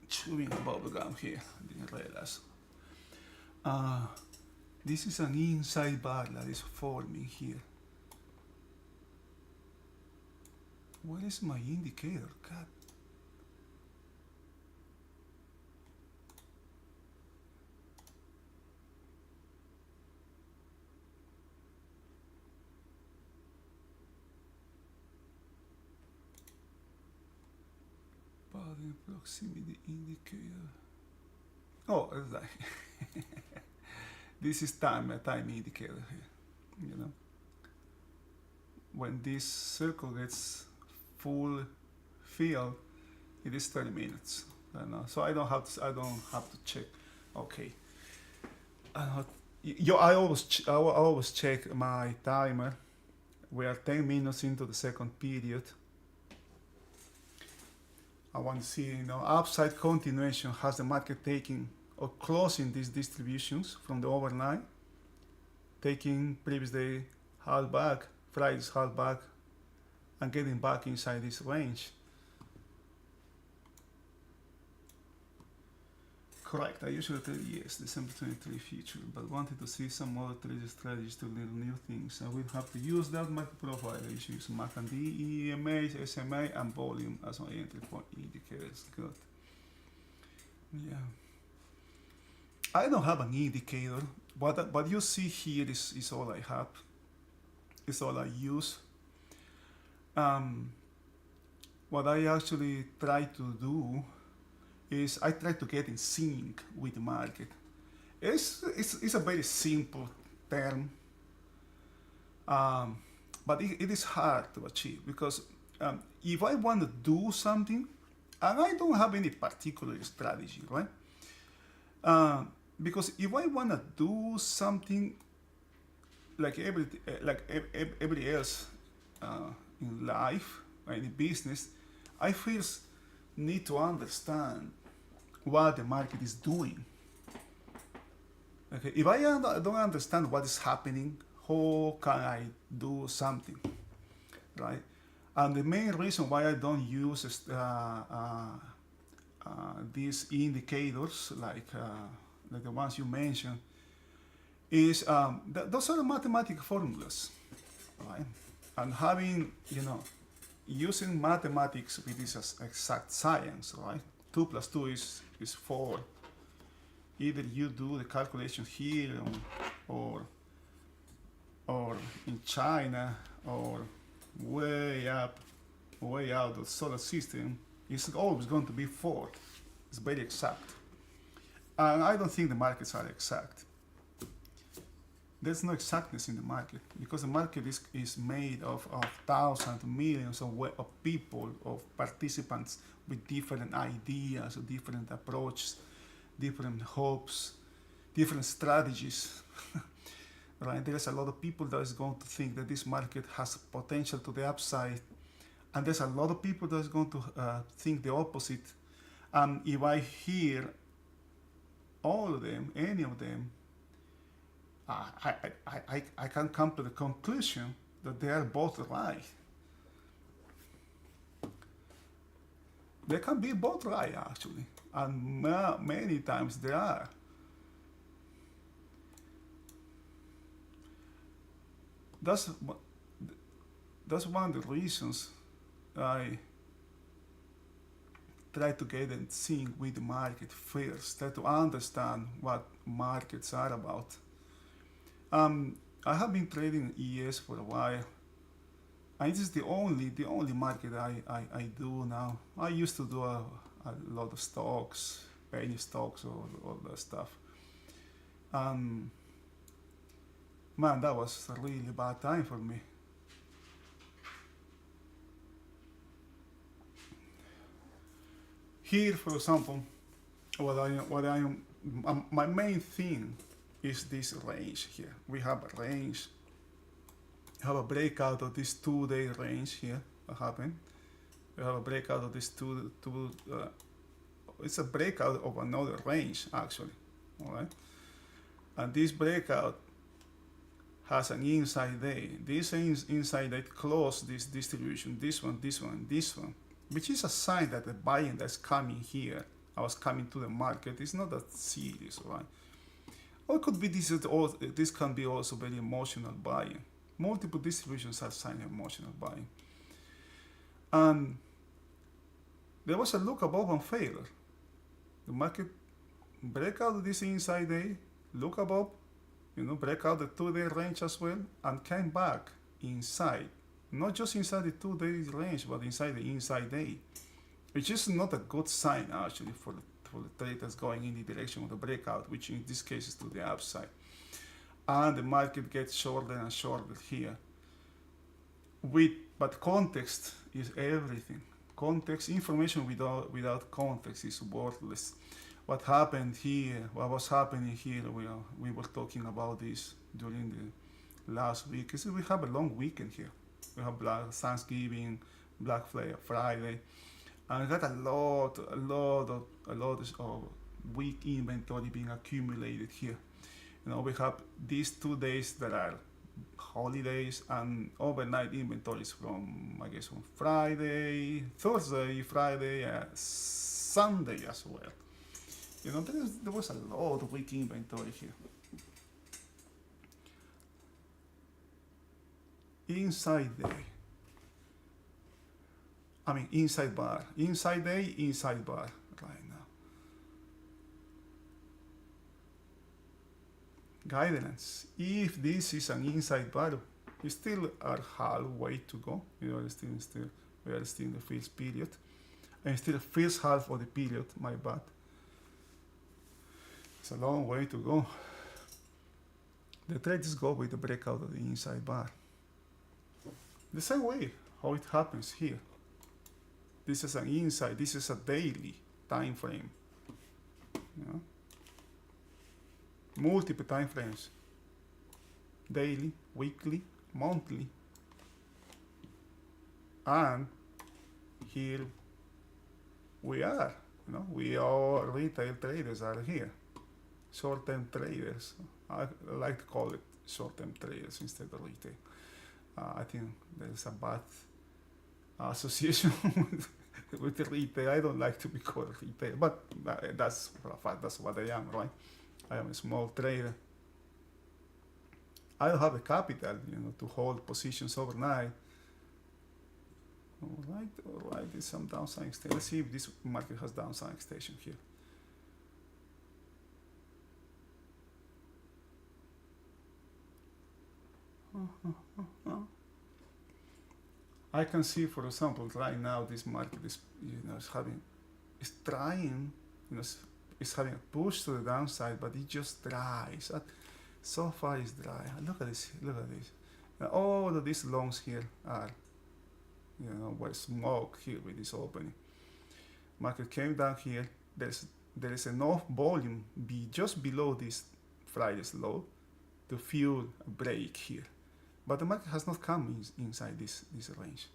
chewing a bubble gum here. I didn't realize. This is an inside bar that is forming here. Where is my indicator? God. Body proximity indicator. Oh, this is time indicator here. You know, when this circle gets full filled, it is 30 minutes. So I don't have to check. Okay. I always check my timer. We are 10 minutes into the second period. I want to see, you know, upside continuation. Has the market taking or closing these distributions from the overnight, taking previous day half back, Friday's half back, and getting back inside this range. Correct. I usually tell yes, December 23 future, but wanted to see some other trading strategies to learn new things. I will have to use that market profile. I usually use MACD, EMA, SMA, and volume as my entry point indicators. Good. Yeah. I don't have an indicator. What you see here is all I have. It's all I use. What I actually try to do is I try to get in sync with the market. It's a very simple term, but it is hard to achieve because if I want to do something, and I don't have any particular strategy, right? Because if I want to do something like everybody else in life or in business, I first need to understand what the market is doing. Okay, if I don't understand what is happening, how can I do something, right? And the main reason why I don't use these indicators like the ones you mentioned is those are mathematical formulas, right? And having, using mathematics with this exact science, right? 2 plus 2 is 4. Either you do the calculation here or in China or way up, way out of the solar system, it's always going to be 4. It's very exact. And I don't think the markets are exact. There's no exactness in the market because the market is made of thousands, millions of people, of participants with different ideas, different approaches, different hopes, different strategies. Right? There's a lot of people that is going to think that this market has potential to the upside, and there's a lot of people that is going to think the opposite. And if I hear all of them, any of them, I can come to the conclusion that they are both right. They can be both right, actually, and many times they are. That's one of the reasons I try to get in sync with the market first, try to understand what markets are about. I have been trading ES for a while, and it is the only market I do now. I used to do a lot of stocks, penny stocks, all that stuff. Man, that was a really bad time for me. Here, for example, my main thing is this range here. We have a range, have a breakout of this 2-day range here. What happened? We have a breakout of this it's a breakout of another range actually, all right? And this breakout has an inside day. This inside day closed this distribution, this one, which is a sign that the buying that's coming here, I was coming to the market, is not that serious, right? Or it could be this can be also very emotional buying. Multiple distributions are sign of emotional buying. And there was a look above and failure. The market break out of this inside day, look above, break out the 2-day range as well, and came back inside. Not just inside the 2-day range, but inside the inside day, which is not a good sign actually for the traders going in the direction of the breakout, which in this case is to the upside. And the market gets shorter and shorter here. But context is everything. Context, information without context is worthless. What happened here, what was happening here, we were talking about this during the last week. We have a long weekend here. We have Thanksgiving, Black Friday, and we got a lot of weak inventory being accumulated here. We have these 2 days that are holidays and overnight inventories from, I guess, on Friday, Thursday, Friday, Sunday as well. You know, there was a lot of weak inventory here. Inside day. I mean, inside bar. Inside day, inside bar right now. Guidelines. If this is an inside bar, we still are halfway to go. You know, we are still in the first period. And still first half of the period, my bad. It's a long way to go. The trades go with the breakout of the inside bar. The same way how it happens here. This is an inside, this is a daily time frame. You know? Multiple time frames. Daily, weekly, monthly. And here we are. You know, we all retail traders are here. Short-term traders. I like to call it short-term traders instead of retail. I think there's a bad association with retail. I don't like to be called retail, but that's for a fact, that's what I am, right? I am a small trader. I don't have the capital, you know, to hold positions overnight. All right, there's some downside extension. Let's see if this market has downside extension here. I can see, for example, right now this market is, you know, is trying, you know, it's having a push to the downside, but it just dries. So far it's dry. Look at this. Look at this. Now, all of these longs here are, you know, were smoke here with this opening. Market came down here. There is enough volume just below this Friday's low to fuel a break here. But the market has not come inside this range.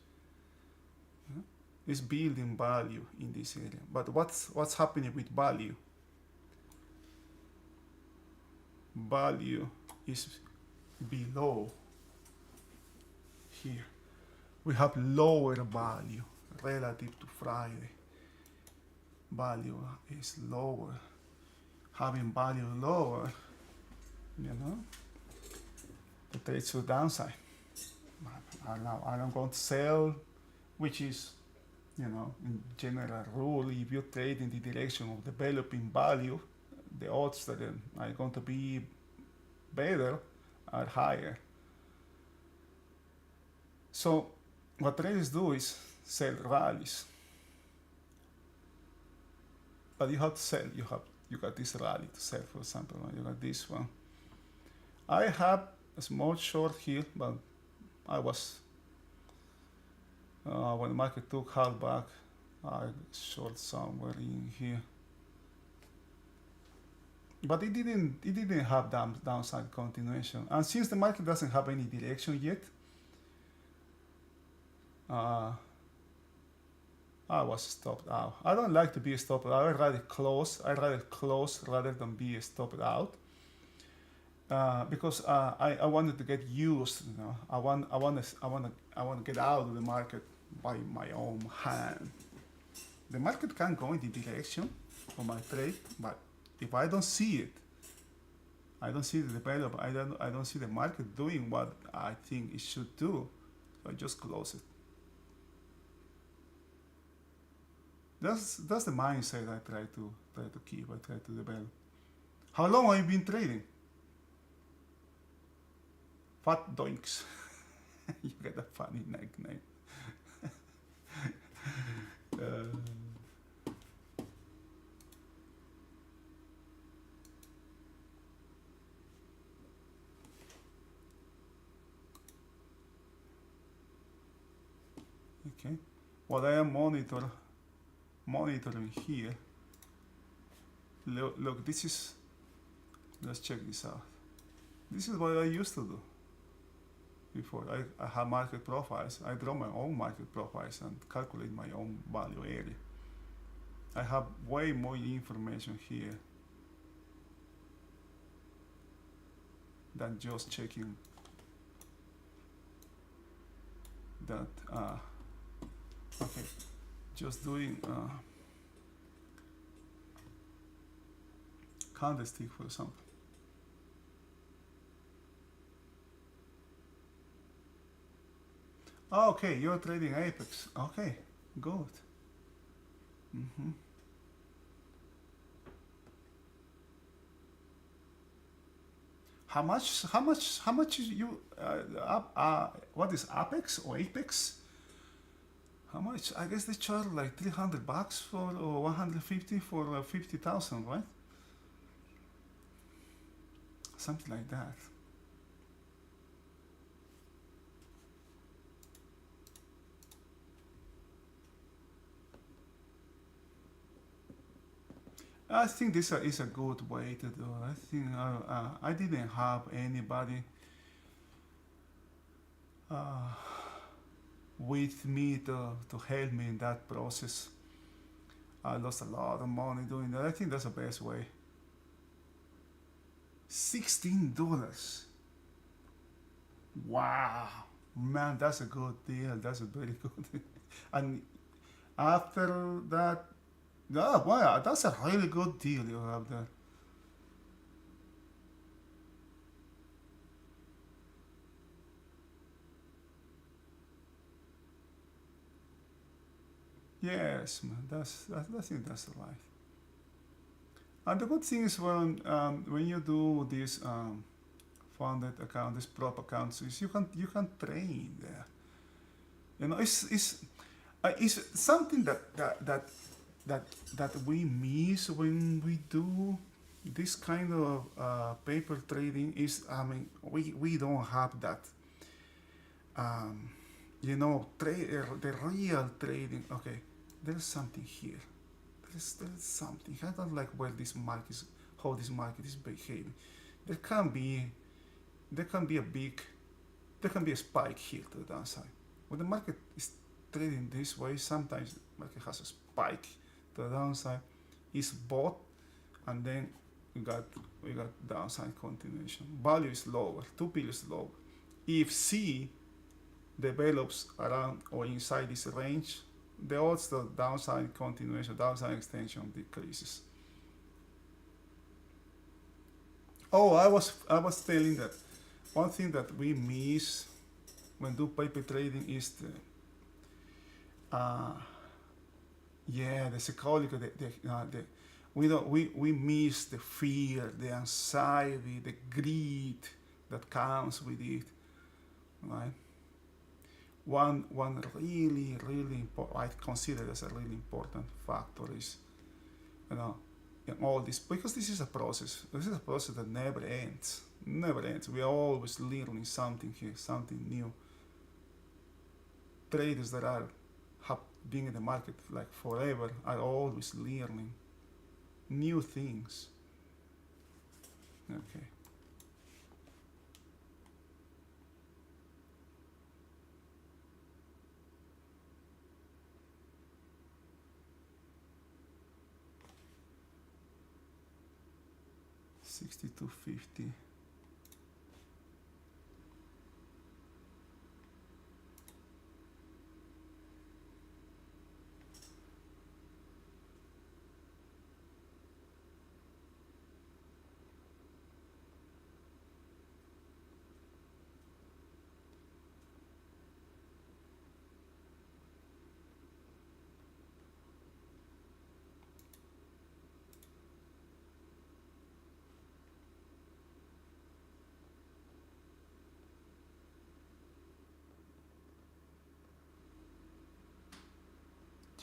Yeah? It's building value in this area. But what's happening with value? Value is below here. We have lower value relative to Friday. Value is lower. Having value lower, you know, the trade to the downside. I don't going to sell, which is, you know, in general rule, if you trade in the direction of developing value, the odds that are going to be better are higher. So what traders do is sell rallies. But you have to sell. You got this rally to sell, for example. You got this one. I have a small short here, but I was when the market took half back, I short somewhere in here. But it didn't have downside continuation. And since the market doesn't have any direction yet, I was stopped out. I don't like to be stopped out. I'd rather close rather than be stopped out. Because I wanted to get used, you know. I want to get out of the market by my own hand. The market can go in the direction of my trade, but if I don't see it, I don't see the development, I don't see the market doing what I think it should do, so I just close it. That's the mindset I try to keep, I try to develop. How long have you been trading? Fat Doinks. You get a funny nickname. Okay. What I am monitoring here. Look, this is. Let's check this out. This is what I used to do. Before I have market profiles, I draw my own market profiles and calculate my own value area. I have way more information here than just checking that. Okay, just doing. candlestick, for example. Okay, you're trading Apex. Okay, good. Mm-hmm. How much? How much? How much is you? What is Apex or Apex? How much? I guess they charge like $300 for or 150 for 50,000, right? Something like that. I think this is a good way to do it. I think I didn't have anybody uh, with me to help me in that process. I lost a lot of money doing that. I think that's the best way. $16. Wow, man, that's a good deal. That's a very good deal. And after that, yeah, wow, that's a really good deal you have there. Yes, man, I think that's right. And the good thing is when you do this funded account, this prop accounts, is you can train there. You know, it's something that that we miss when we do this kind of paper trading. Is I mean we don't have that. Um, the real trading. Okay, there's something here. There's something. I don't like where this market is, how this market is behaving. There can be there can be a big there can be a spike here to the downside. When the market is trading this way, sometimes the market has a spike to the downside. It's bought and then we got downside continuation. Value is lower, 2 is lower. If C develops around or inside this range, the odds of downside continuation, downside extension decreases. Oh, I was telling that one thing that we miss when do paper trading is uh, the psychology, we miss the fear, the anxiety, the greed that comes with it, right? One really important, I consider as a really important factor is, you know, in all this, because this is a process. This is a process that never ends. Never ends. We are always learning something here, something new. Traders that have been in the market like forever are always learning new things. Okay. $62.50.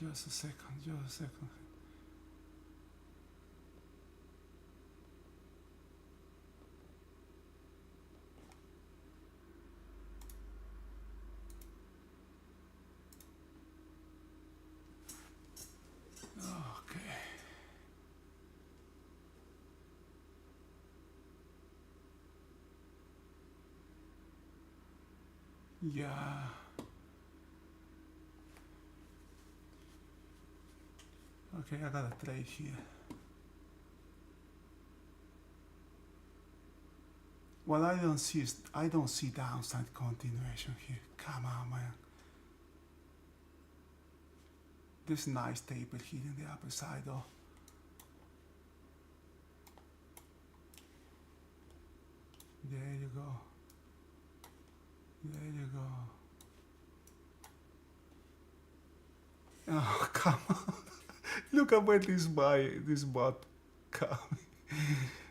Just a second, just a second. Okay. Yeah. Okay, I got a trade here. Well, I don't see downside continuation here. Come on, man. This nice taper here in the upper side, though. There you go. There you go. Oh, come on. Look at where this bot coming.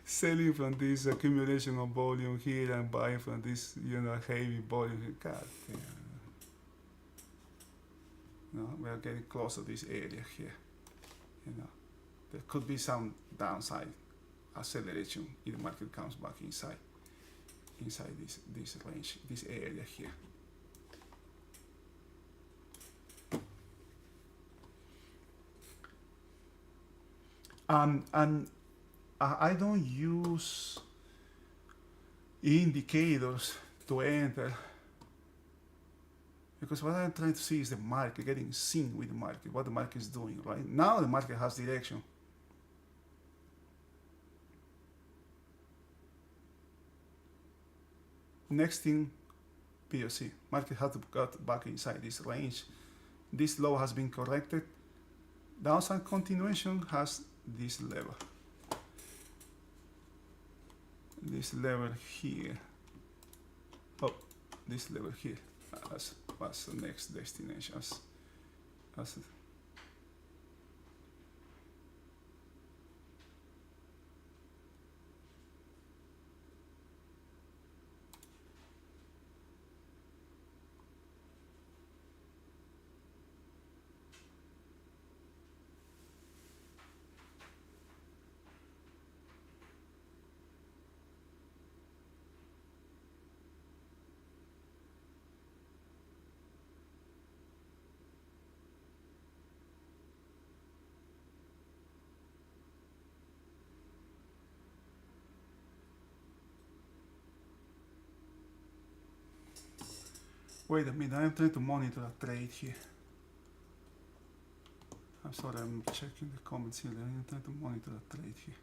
Selling from this accumulation of volume here and buying from this, heavy volume. God damn. No, we are getting close to this area here. There could be some downside acceleration if the market comes back inside this range, this area here. And I don't use indicators to enter, because what I'm trying to see is the market, getting in sync with the market, what the market is doing. Right now the market has direction. Next thing, POC. Market has got back inside this range. This low has been corrected. Downside continuation has this level. This level here. Oh, this level here as the next destination. As Wait a minute, I'm trying to monitor a trade here. I'm sorry, I'm checking the comments here. I'm trying to monitor a trade here.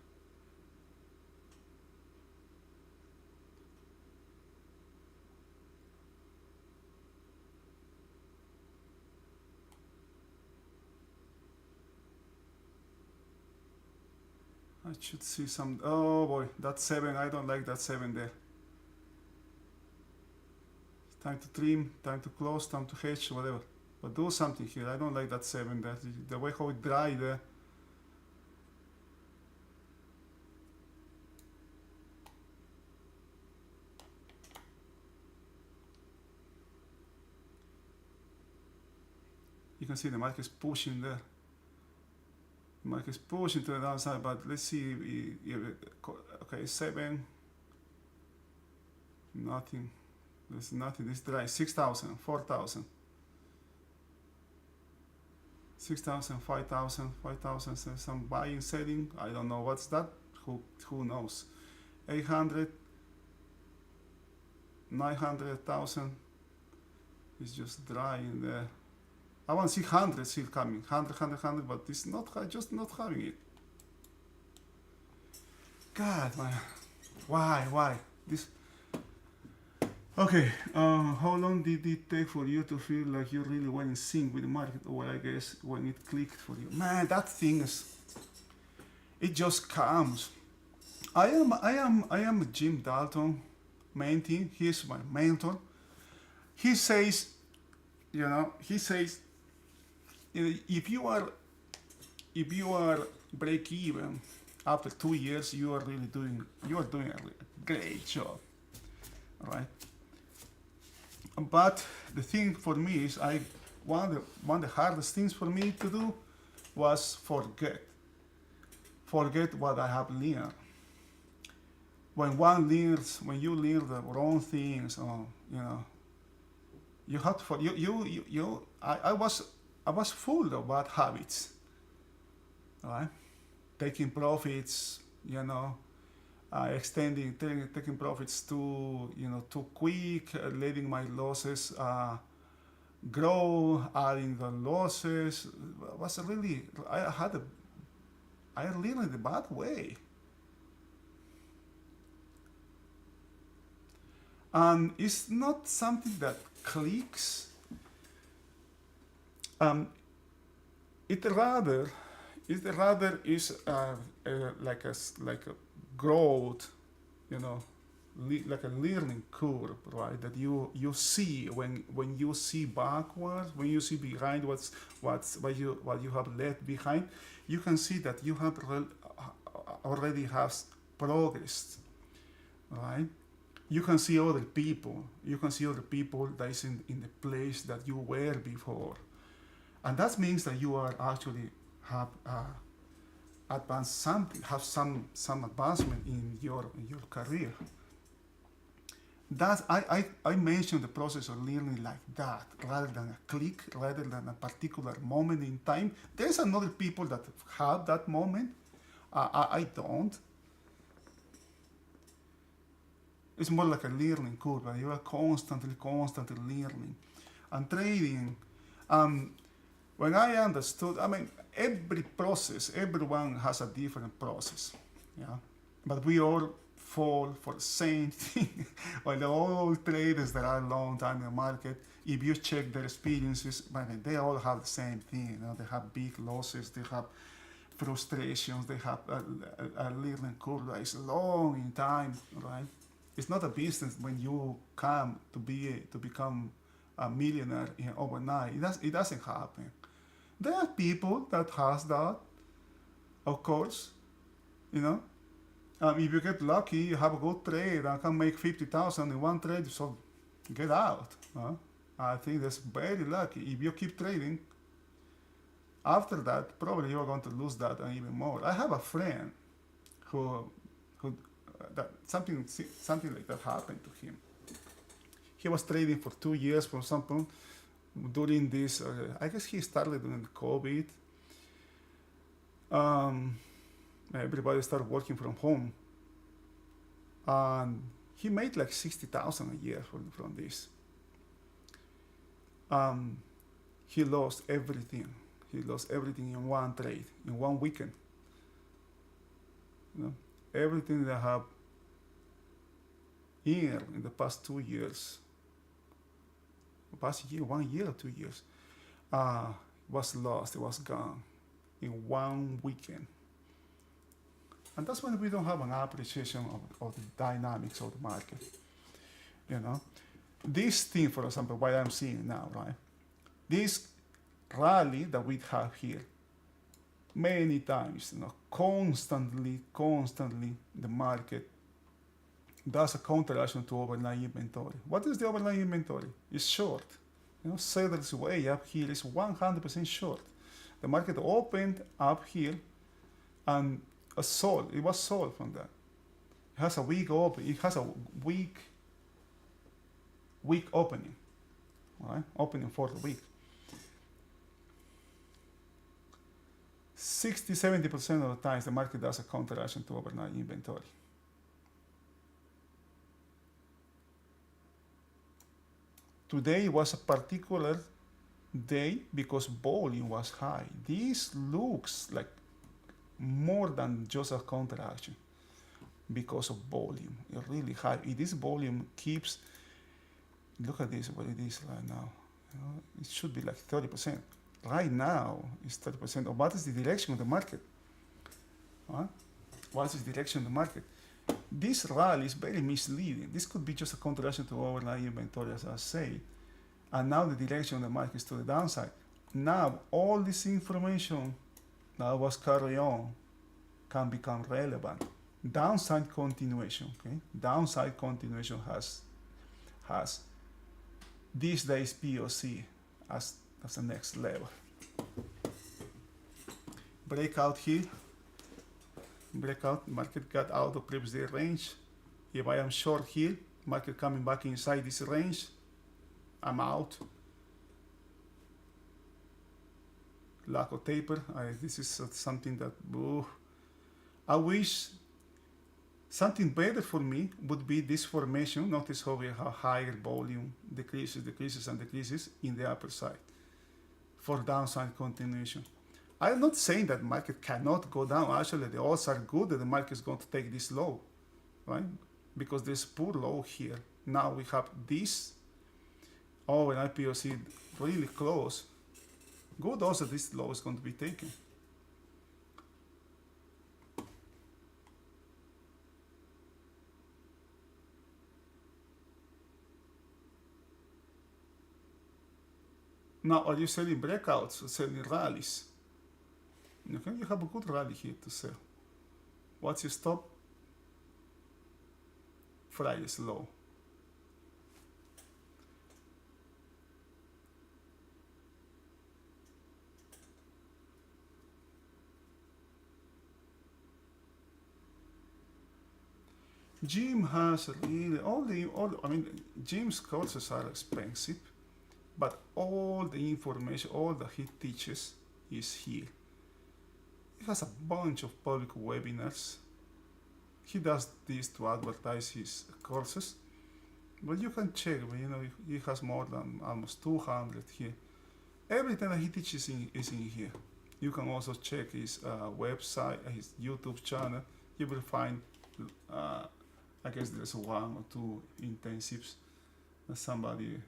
I should see some. Oh boy, that 7. I don't like that 7 there. Time to trim, time to close, time to hedge, whatever. But do something here. I don't like that 7 there. The way how it dry there. You can see the market is pushing there. The market is pushing to the downside, but let's see if okay, 7. Nothing. There's nothing. This dry. 6,000, 4,000. 6,000, 5,000, 5,000. Some buying, selling. I don't know what's that. Who knows? 800, 900,000. It's just dry in there. I want to see 100 still coming. 100, but it's not. Just not having it. God, man. Why? This. Okay, how long did it take for you to feel like you really went in sync with the market? Or I guess when it clicked for you. Man, that thing is, it just comes. I am Jim Dalton, main team. He's my mentor. He says, if you are break even after 2 years, you are doing a great job, right? But the thing for me is, one of the hardest things for me to do was forget what I have learned. When you learn the wrong things, you have to. I was full of bad habits, right? Taking profits, taking profits too quick, letting my losses grow, adding the losses. Was really, I learned the bad way. And it's not something that clicks. It rather is like a growth, like a learning curve, right? That you see when you see backwards, when you see behind what you have left behind, you can see that you have already have progressed, right? You can see other people. You can see other people that is in the place that you were before, and that means that you are actually have advanced something, have some advancement in your career. That I mentioned the process of learning like that, rather than a click, rather than a particular moment in time. There's another people that have that moment. I don't. It's more like a learning curve. Right? You are constantly learning. And trading, when I understood, I mean, every process, everyone has a different process, yeah. But we all fall for the same thing. Well, all traders that are a long time in the market, if you check their experiences, I mean, they all have the same thing. You know, they have big losses, they have frustrations, they have a learning curve that is long in time, right? It's not a business when you come to become a millionaire overnight. It doesn't happen. There are people that has that, of course, you know. If you get lucky, you have a good trade and can make 50,000 in one trade, so get out. I think that's very lucky. If you keep trading, after that, probably you're going to lose that and even more. I have a friend who that something like that happened to him. He was trading for 2 years, for example, during this. I guess he started during COVID. Everybody started working from home, and he made like 60,000 a year from this. He lost everything. He lost everything in one trade, in one weekend. You know, everything that I have earned in the past 2 years, past year, 1 year or 2 years, was lost. It was gone in one weekend. And that's when we don't have an appreciation of the dynamics of the market. You know, this thing, for example, what I'm seeing now, right? This rally that we have here, many times, you know, constantly, the market does a counteraction to overnight inventory. What is the overnight inventory? It's short. You know, Saddle's way up here is 100% short. The market opened up here and sold. It was sold from that. It has a weak open. It has a weak opening. All right, opening for the week. 60-70% of the times the market does a counteraction to overnight inventory. Today was a particular day because volume was high. This looks like more than just a counteraction because of volume. It's really high. If this volume keeps, look at this, what it is right now. You know, it should be like 30%. Right now, it's 30%. What is the direction of the market? What is the direction of the market? This rally is very misleading. This could be just a counteraction to overnight inventory, as I say. And now the direction of the market is to the downside. Now, all this information that was carried on can become relevant. Downside continuation, okay? Downside continuation has these days POC as the next level. Breakout here. Breakout, market got out of previous day range. If I am short here, market coming back inside this range, I'm out. Lack of taper. This is something that I wish something better for me would be this formation. Notice how we have higher volume, decreases in the upper side for downside continuation. I'm not saying that market cannot go down. Actually, the odds are good that the market is going to take this low, right? Because there's poor low here. Now we have this overnight POC really close. Good odds that this low is going to be taken. Now, are you selling breakouts or selling rallies? Okay, you have a good rally here to sell. What's your stop? Friday's low. Jim has really I mean, Jim's courses are expensive, but all the information, all that he teaches is here. He has a bunch of public webinars. He does this to advertise his courses, but you can check. You know, he has more than almost 200 here. Everything that he teaches is in here. You can also check his website, his YouTube channel. You will find, I guess there's 1 or 2 intensives that somebody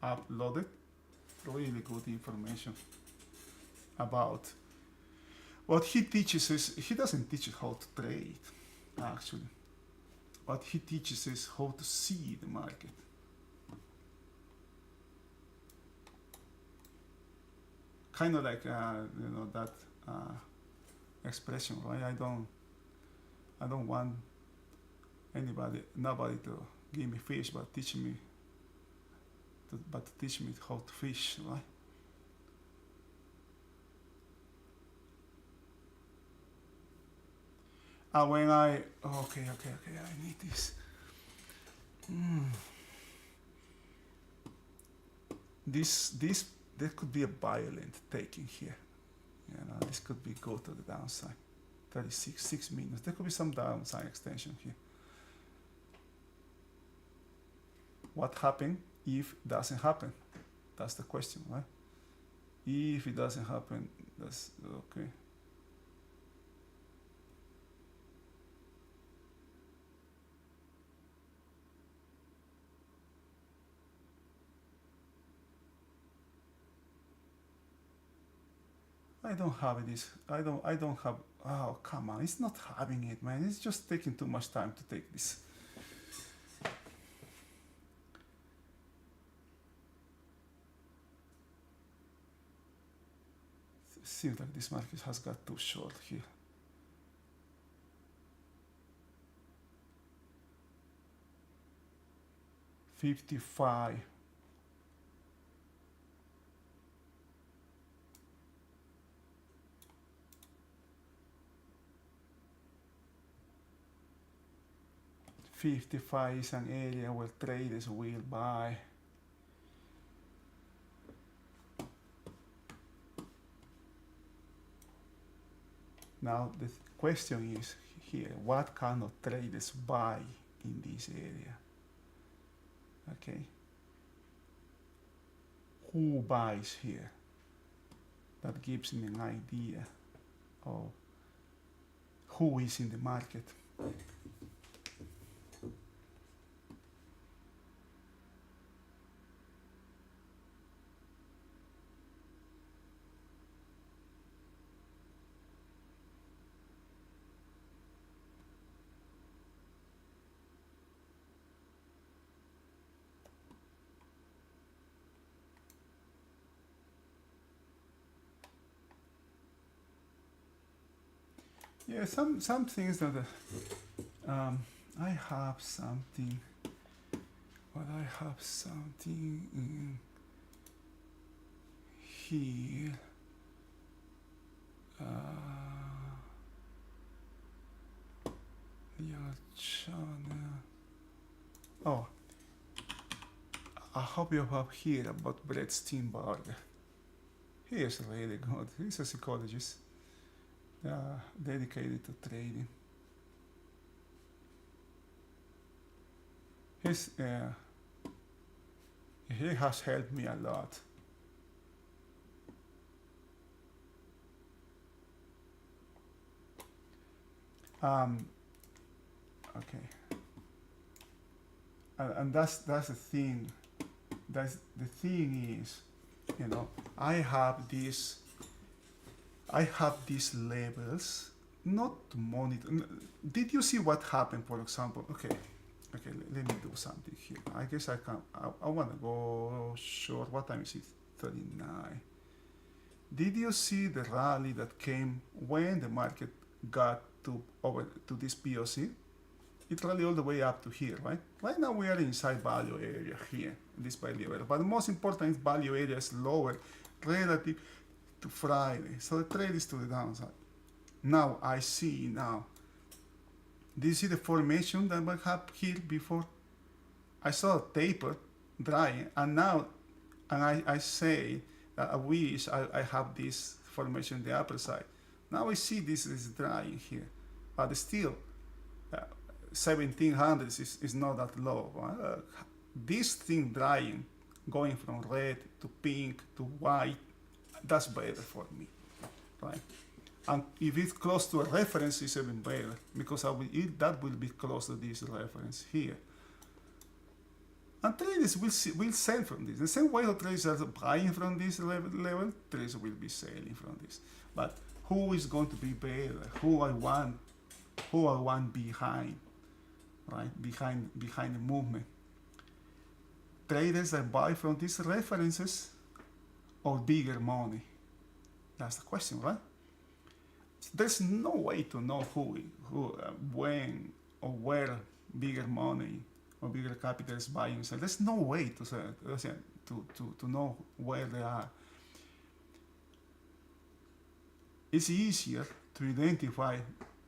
uploaded. Really good information about what he teaches. Is he doesn't teach how to trade, actually. What he teaches is how to see the market. Kind of like that expression, right? I don't want nobody to give me fish, but teach me how to fish, right? When okay, I need this. This there could be a violent taking here. You know, this could be go to the downside. 6 minutes. There could be some downside extension here. What happened if it doesn't happen? That's the question, right? If it doesn't happen, that's okay. I don't have this. I don't have. Oh, come on! It's not having it, man. It's just taking too much time to take this. Seems like this market has got too short here. $55. $55 is an area where traders will buy. Now the question is here, what kind of traders buy in this area? Okay. Who buys here? That gives me an idea of who is in the market. Yeah, some things that I have something, but I have something in here. Your channel. Oh, I hope you have heard about Brett Steenbarger. He is really good. He's a psychologist. Dedicated to trading. He has helped me a lot. Okay. And that's the thing. The thing is, you know, I have these labels not to monitor. Did you see what happened, for example? Okay, let me do something here. I guess I want to go short. What time is it? 39. Did you see the rally that came when the market got to over to this POC? It rallied all the way up to here, right? Right now we are inside value area here, in this value area. But the most important is value area is lower relative to Friday. So the trade is to the downside. Now I see now. Do you see the formation that we have here before? I saw a taper drying, and now, and I say that I wish I have this formation on the upper side. Now I see this is drying here, but still, 1700 is not that low. This thing drying, going from red to pink to white, that's better for me, right? And if it's close to a reference, it's even better, because that will be close to this reference here. And traders will sell from this. The same way that traders are buying from this level, traders will be selling from this. But who is going to be better? Who I want behind, right? Behind the movement. Traders that buy from these references or bigger money? That's the question, right? There's no way to know when or where bigger money or bigger capital is buying. So there's no way to know where they are. It's easier to identify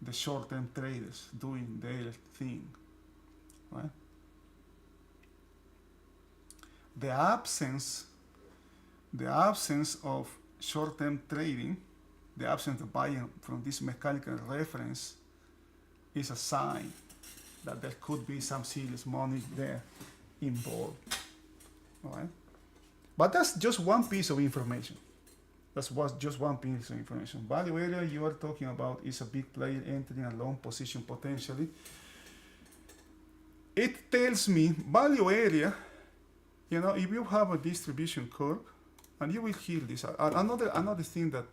the short-term traders doing their thing, right? The absence of short-term trading, the absence of buying from this mechanical reference, is a sign that there could be some serious money there involved. All right? But that's just one piece of information. That's just one piece of information. Value area you are talking about is a big player entering a long position potentially. It tells me value area, if you have a distribution curve, and you will hear this. Another thing that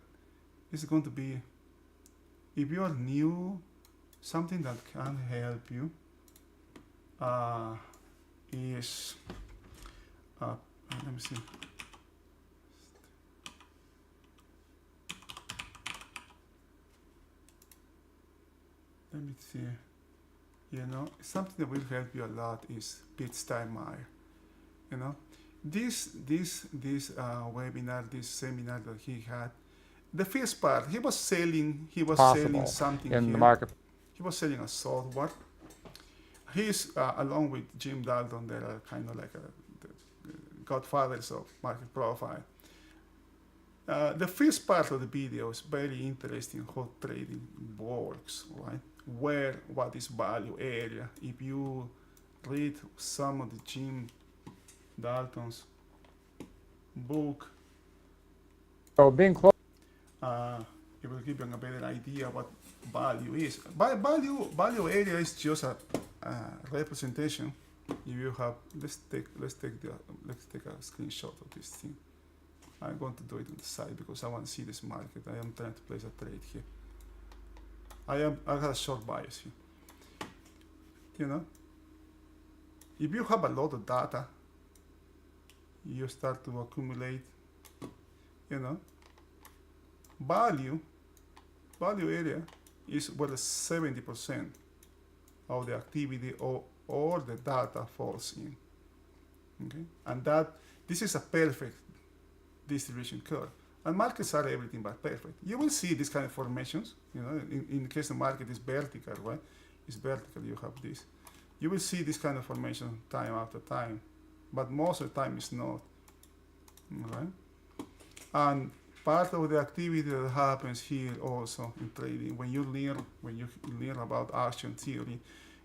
is going to be, if you are new, something that can help you is, let me see. Let me see. Something that will help you a lot is Pete Steinmeier. This webinar, this seminar that he had, the first part, he was selling something in here. The market. He was selling a software. He's along with Jim Dalton, they're kind of like the godfathers of market profile. The first part of the video is very interesting how trading works, right? What is value area? If you read some of the Jim Dalton's book, So being close. it will give you a better idea what value is. Value area is just a representation. If you have, let's take a screenshot of this thing. I'm going to do it on the side because I want to see this market. I am trying to place a trade here. I have a short bias here. If you have a lot of data, you start to accumulate, value area is where the 70% of the activity or the data falls in. Okay, and this is a perfect distribution curve. And markets are everything but perfect. You will see these kind of formations. In case the market is vertical, right? It's vertical. You have this. You will see this kind of formation time after time, but most of the time it's not. Right? And part of the activity that happens here also in trading, when you learn about action theory,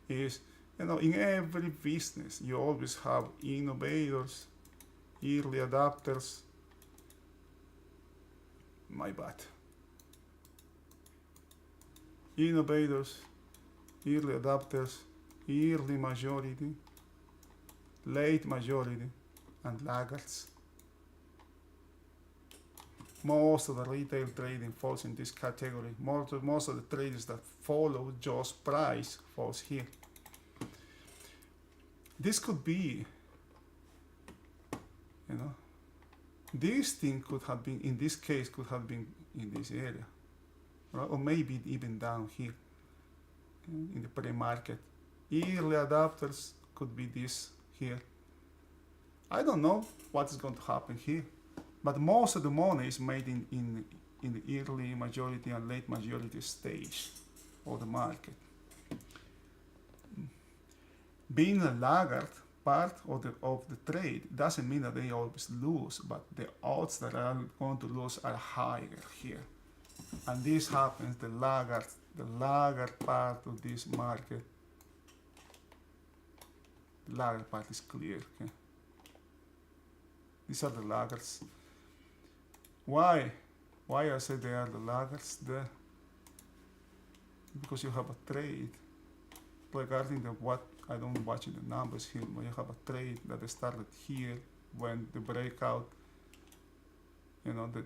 is in every business you always have innovators, early adapters. My bad. Innovators, early adapters, early majority, late majority, and laggards. Most of the retail trading falls in this category. Most of the traders that follow just price falls here. This could be, this thing could have been, in this case, could have been in this area, right? Or maybe even down here in the pre-market. Early adapters could be this here. I don't know what is going to happen here, but most of the money is made in the early majority and late majority stage of the market. Being a laggard part of the trade doesn't mean that they always lose, but the odds that are going to lose are higher here. And this happens, the laggard part of this market, the laggard part is clear. Okay? These are the laggards. Why I say they are the laggards there? Because you have a trade regarding the what I don't watch in the numbers here, but you have a trade that started here when the breakout, you know, the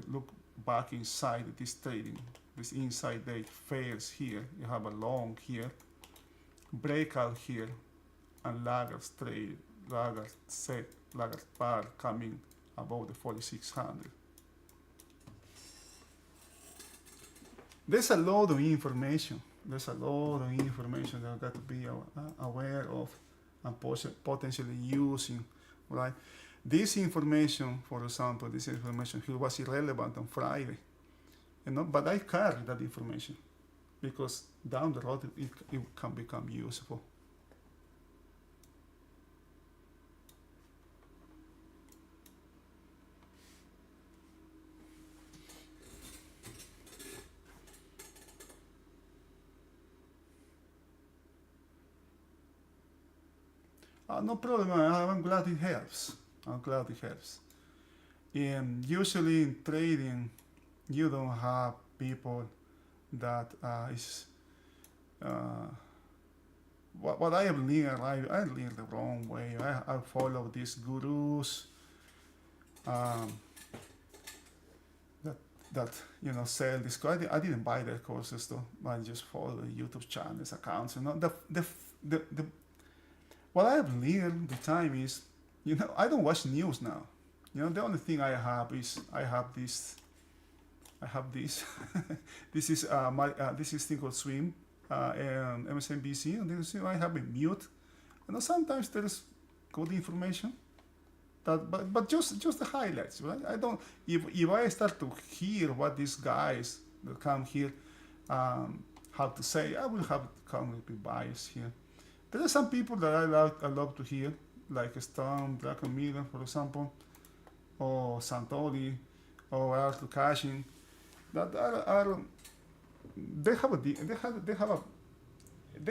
look back inside this trading, this inside date fails here. You have a long here, breakout here, and laggards trade, laggard set, laggard par coming above the 4600. There's a lot of information. There's a lot of information that I've got to be aware of and potentially using, right? This information, for example, this information here was irrelevant on Friday, you know, but I carry that information because down the road it can become useful. No problem. I'm glad it helps. I'm glad it helps. Usually in trading, you don't have people that is what I have learned. I learned the wrong way. I follow these gurus that you know sell this. I didn't buy their courses though. I just follow the YouTube channels, accounts. You know the what I have learned with time is, you know, I don't watch news now. You know, the only thing I have is I have this. This is this is thing called Swim, and MSNBC, and then I have a mute. You know, sometimes there is good information, but just the highlights, right? I don't. If I start to hear what these guys that come here have to say, I will have come with a bias here. There are some people that I love to hear, like Storm, Draco Miller, for example, or Santoli, or Arthur Cashin, that they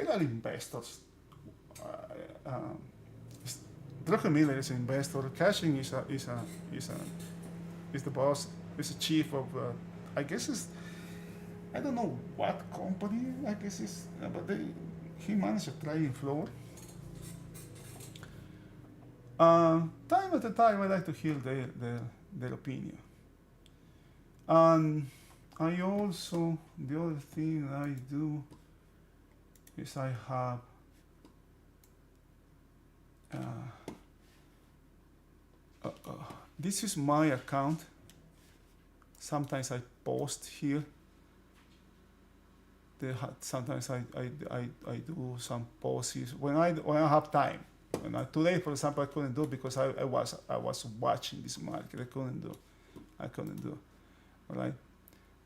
are investors. Draco Miller is an investor. Cashin is the boss. Is the chief of I guess I don't know what company. I guess it's but he managed a trading floor. Time at time, I like to hear their opinion. And I also, the other thing I do is I have this is my account. Sometimes I post here. Sometimes I do some posts when I have time. Today, for example, I couldn't do because I was watching this market. I couldn't do. All right.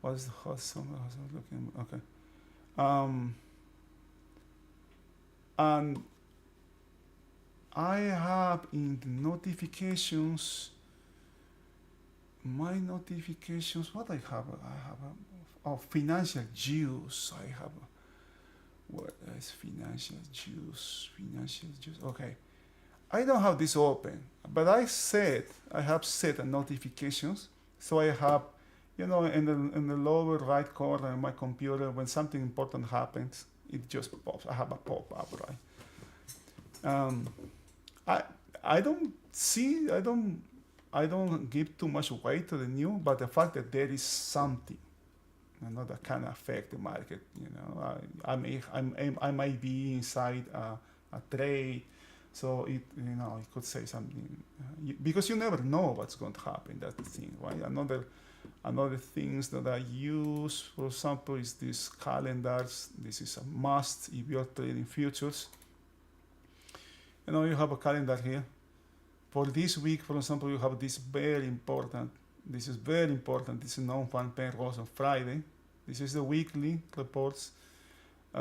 What's the hot summer? I was looking. Okay. And I have in the notifications. My notifications. What I have? Financial juice. I have. What is financial juice? Financial juice. Okay. I don't have this open, but I have set a notifications. So I have, you know, in the lower right corner of my computer, when something important happens, it just pops. I have a pop-up, right? I don't give too much weight to the news, but the fact that there is something, you know, that can affect the market. You know, I might be inside a trade, So it could say something because you never know what's going to happen. That's the thing, right? Another things that I use, for example, is these calendars. This is a must if you're trading futures. You have a calendar here. For this week, for example, you have this very important. This is very important. This is non-farm payrolls on Friday. This is the weekly reports.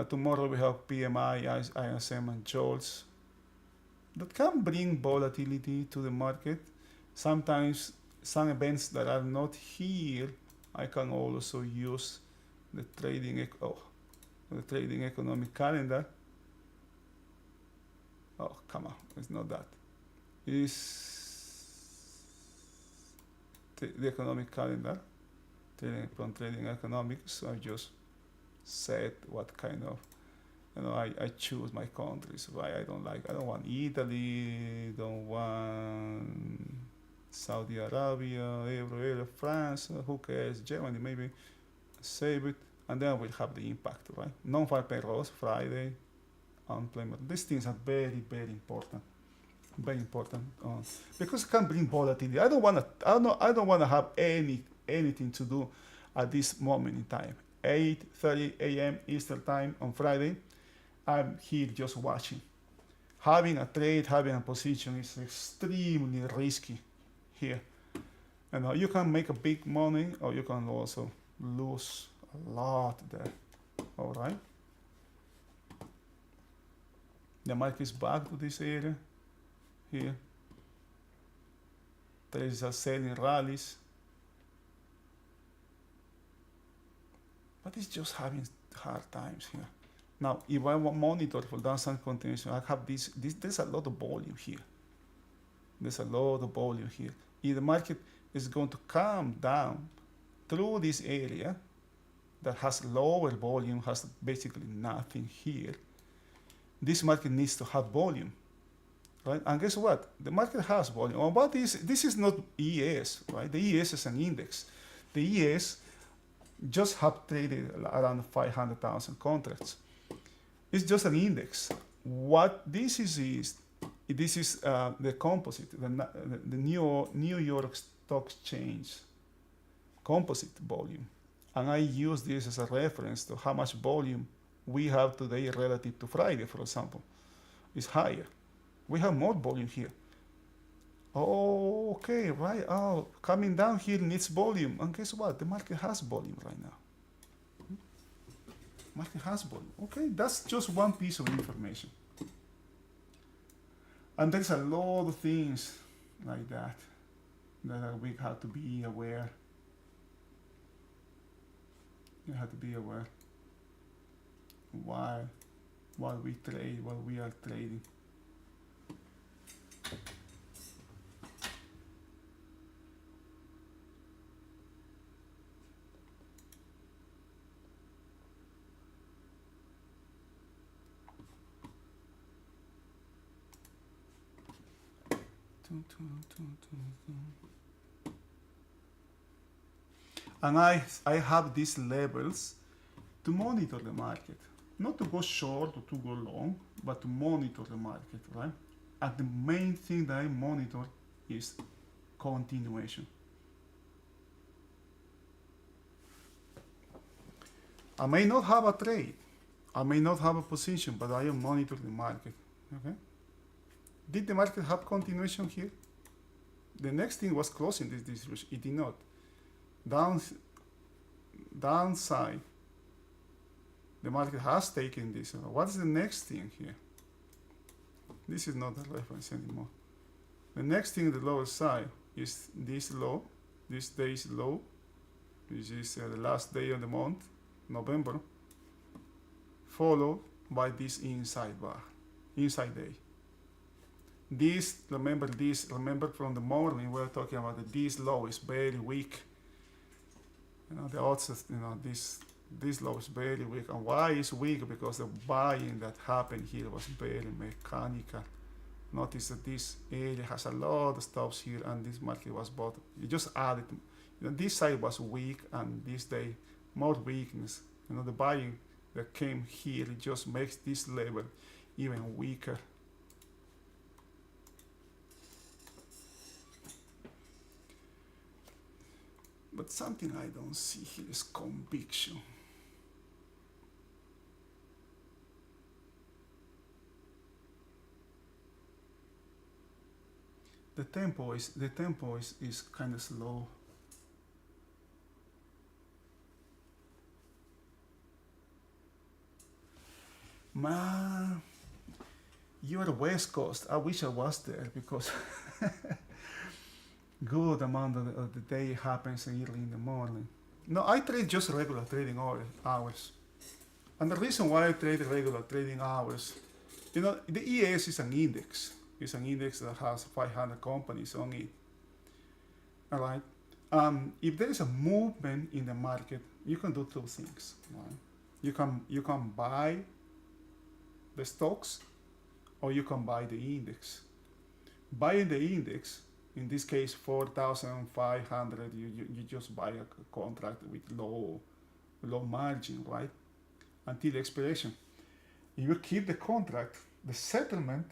Tomorrow we have PMI, ISM, and JOLTS. That can bring volatility to the market. Sometimes some events that are not here, I can also use the trading economic calendar. Oh, come on, it's not that. It's the economic calendar, trading economics. So I just said what kind of, I choose my countries, right? I don't want Italy, don't want Saudi Arabia, Euro, France, who cares, Germany, maybe save it, and then we'll have the impact, right? Non-farm payrolls, Friday, unemployment. These things are very, very important. Very important because it can bring volatility. I don't want to have anything to do at this moment in time. 8:30 a.m. Eastern time on Friday. I'm here just watching. Having a trade, having a position is extremely risky here. You can make a big money, or you can also lose a lot there. All right. The market is back to this area here. Traders are selling rallies, but it's just having hard times here. Now, if I want monitor for downside continuation, I have this. There's a lot of volume here. There's a lot of volume here. If the market is going to come down through this area that has lower volume, has basically nothing here, this market needs to have volume, right? And guess what? The market has volume. Well, what is this? Is not ES, right? The ES is an index. The ES just have traded around 500,000 contracts. It's just an index. What this is the composite, the New York Stock Exchange composite volume, and I use this as a reference to how much volume we have today relative to Friday, for example. It's higher. We have more volume here. Oh, okay, right. Oh, coming down here needs volume. And guess what? The market has volume right now. Market has volume. Okay, that's just one piece of information. And there's a lot of things like that we have to be aware. You have to be aware while we trade, while we are trading. And I have these levels to monitor the market, not to go short or to go long, but to monitor the market, right? And the main thing that I monitor is continuation. I may not have a trade, I may not have a position, but I am monitoring the market. Okay? Did the market have continuation here? The next thing was closing this distribution. It did not. Downside. The market has taken this. What's the next thing here? This is not a reference anymore. The next thing, the lower side, is this low, this day's low. This is the last day of the month, November, followed by this inside bar, inside day. Remember from the morning we were talking about that this low is very weak. The odds, this low is very weak. And why is weak? Because the buying that happened here was very mechanical. Notice that this area has a lot of stops here, and this market was bought. You just added, this side was weak, and this day more weakness. The buying that came here, it just makes this level even weaker. But something I don't see here is conviction. The tempo is kind of slow. Man, you're West Coast. I wish I was there because good amount of the day happens early in the morning. No, I trade just regular trading hours. And the reason why I trade regular trading hours, you know, the ES is an index. It's an index that has 500 companies on it. All right. If there is a movement in the market, you can do two things. Right? You can buy the stocks, or you can buy the index. Buying the index, in this case 4,500, you just buy a contract with low margin, right? Until the expiration. If you keep the contract, the settlement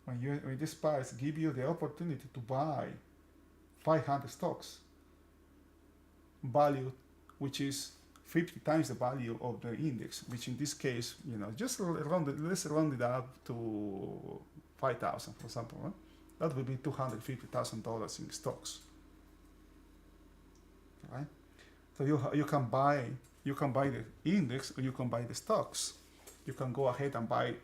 when this price give you the opportunity to buy 500 stocks, value which is 50 times the value of the index, which in this case, you know, just let's round it up to 5,000, for example, right? That would be $250,000 in stocks, right? So you can buy the index, or you can buy the stocks. You can go ahead and buy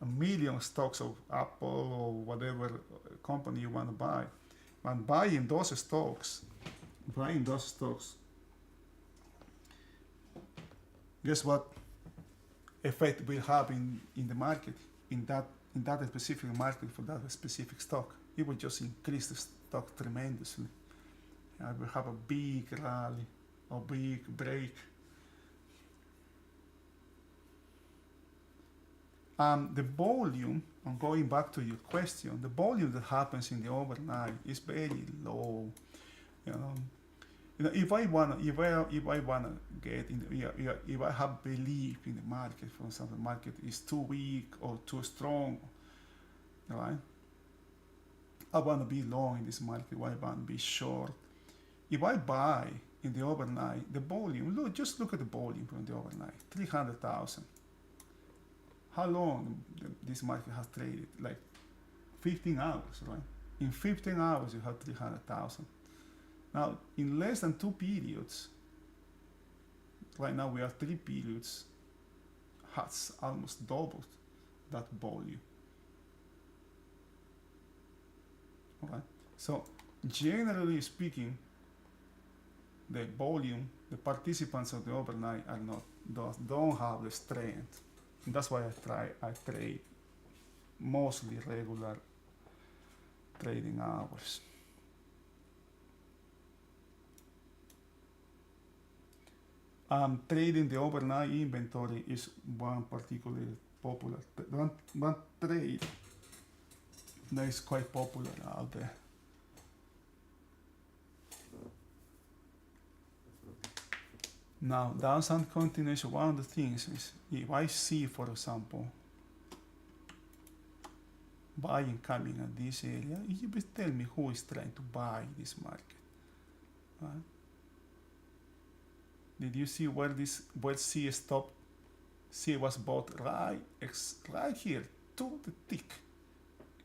1 million stocks of Apple or whatever company you want to buy. And buying those stocks, guess what effect will have in the market, in that specific market for that specific stock? It will just increase the stock tremendously. And we have a big rally or big break. The volume, I'm going back to your question, the volume that happens in the overnight is very low. You know, if I wanna get in, if I have belief in the market, for example, the market is too weak or too strong, right? I want to be long in this market. I want to be short. If I buy in the overnight, the volume, just look at the volume from the overnight, 300,000. How long this market has traded? Like 15 hours, right? In 15 hours, you have 300,000. Now, in less than 2 periods, right now we have 3 periods, has almost doubled that volume. Okay? So, generally speaking, the volume, the participants of the overnight are don't have the strength. And that's why I trade mostly regular trading hours. Trading the overnight inventory is one particularly popular, one trade that is quite popular out there. Now, downside continuation, one of the things is, if I see, for example, buying coming at this area, you will tell me who is trying to buy this market. Right? Did you see where C stopped? C was bought right here to the tick.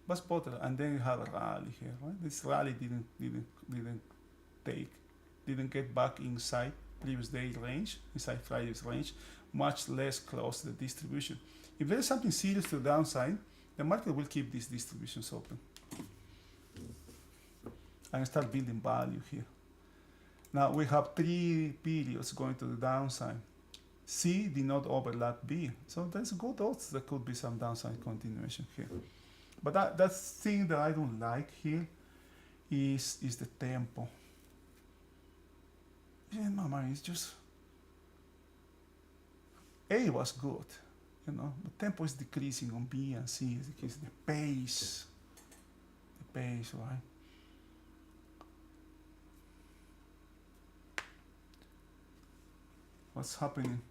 Was bought, and then you have a rally here. Right? This rally didn't get back inside previous day range, inside Friday's range, much less close to the distribution. If there is something serious to the downside, the market will keep these distributions open and start building value here. Now we have 3 periods going to the downside. C did not overlap B, so there's good odds there could be some downside continuation here. But that thing that I don't like here is the tempo. Yeah, in my mind, it's just A was good, you know, but tempo is decreasing on B and C. It's decreasing the pace, right? What's happening?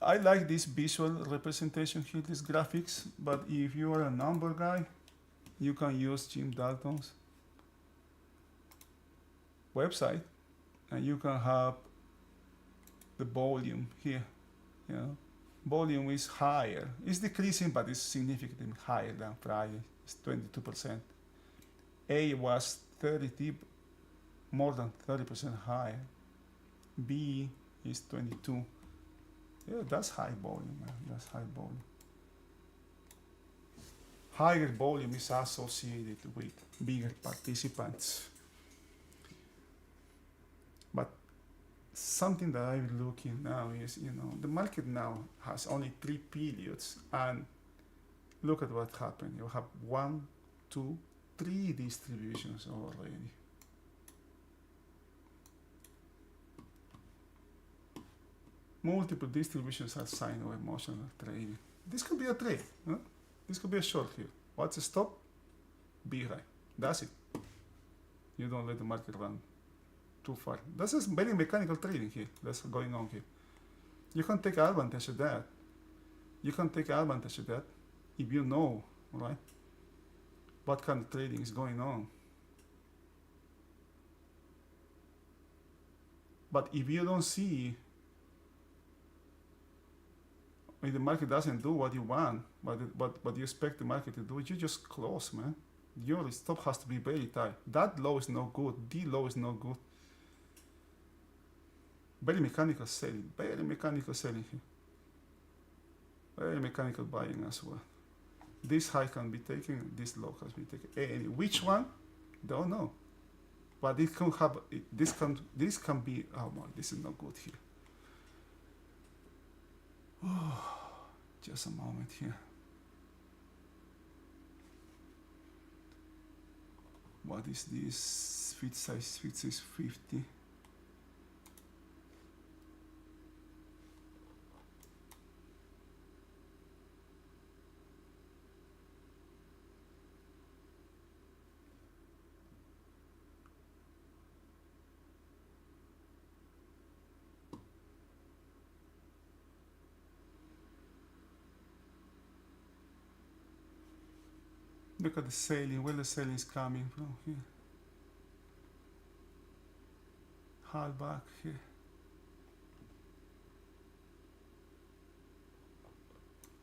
I like this visual representation here, these graphics, but if you are a number guy, you can use Jim Dalton's website and you can have the volume here. You know, volume is higher. It's decreasing, but it's significantly higher than Friday. It's 22%. A was 30, more than 30% higher. B is 22. Yeah, that's high volume, man. That's high volume. Higher volume is associated with bigger participants. But something that I'm looking now is, the market now has only 3 periods, and look at what happened. You have 1, 2, 3 distributions already. Multiple distributions are sign of emotional trading. This could be a trade. Huh? This could be a short here. What's the stop? Be high. That's it. You don't let the market run too far. This is very mechanical trading here. That's going on here. You can take advantage of that. You can take advantage of that if you know, right, what kind of trading is going on. But if you don't see, if the market doesn't do what you want, but you expect the market to do, you just close, man. Your stop has to be very tight. That low is no good. The low is no good. Very mechanical selling. Very mechanical selling here. Very mechanical buying as well. This high can be taken. This low can be taken. And which one? Don't know. But it can have. This can be. Oh my! This is not good here. Oh, just a moment here. What is this? Fit size 50. Look at the selling, where the selling is coming from here. Hard back here.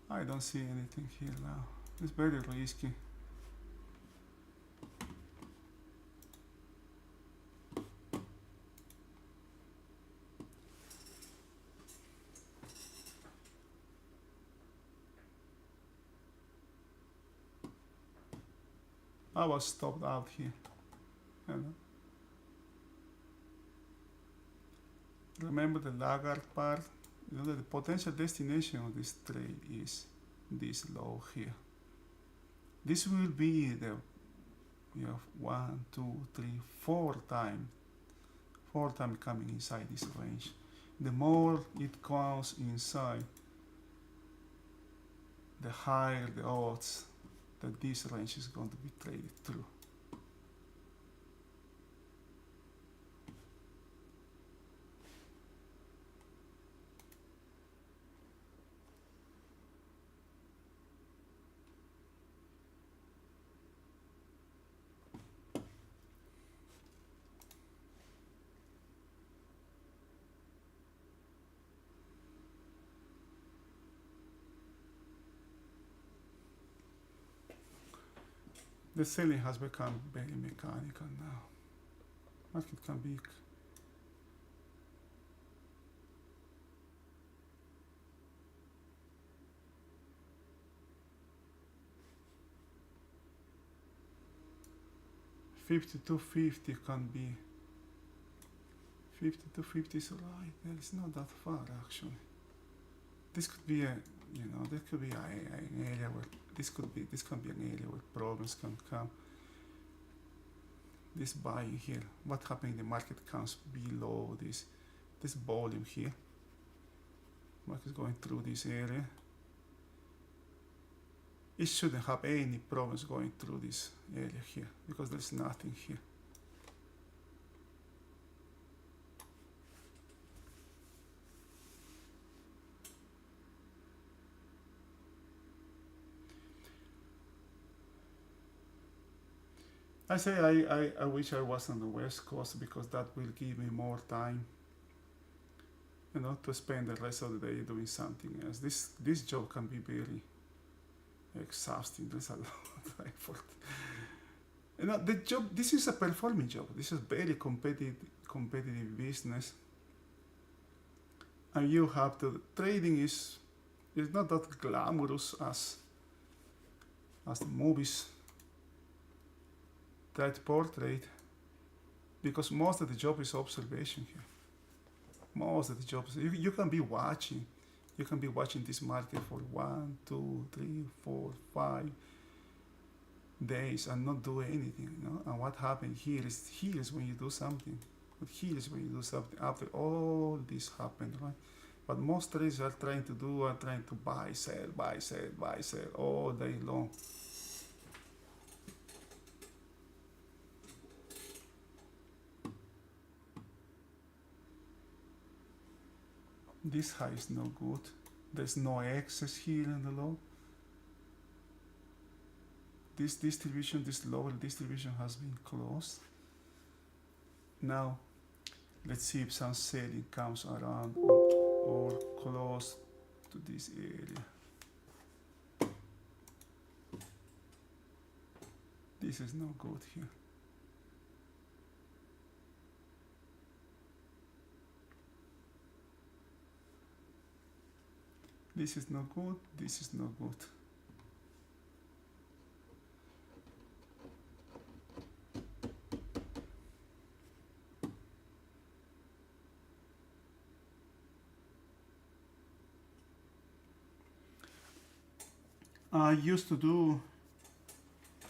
I don't see anything here now. It's very risky. I was stopped out here. Remember the laggard part? The potential destination of this trade is this low here. This will be the 1, 2, 3, 4 times. 4 times coming inside this range. The more it comes inside, the higher the odds that this range is going to be traded through. The selling has become very mechanical now. Market can be $50-50 can be 50-50 is right. It's not that far actually. This could be a there could be an area where this can be an area where problems can come. This buying here, what happens if the market comes below this volume here? Market is going through this area. It shouldn't have any problems going through this area here because there's nothing here. I say I wish I was on the West Coast because that will give me more time, to spend the rest of the day doing something else. This job can be very exhausting. There's a lot of effort. The job. This is a performing job. This is very competitive business, and you have to. Trading is not that glamorous as the movies try to portray, because most of the job is observation here. Most of the jobs you can be watching. You can be watching this market for 1, 2, 3, 4, 5 days and not do anything, And what happened here is when you do something. But here is when you do something after all this happened, right? But most traders are trying to buy, sell, buy, sell, buy, sell all day long. This high is no good. There's no excess here in the low. This distribution, this lower distribution has been closed. Now, let's see if some selling comes around or close to this area. This is no good here. This is no good, this is no good.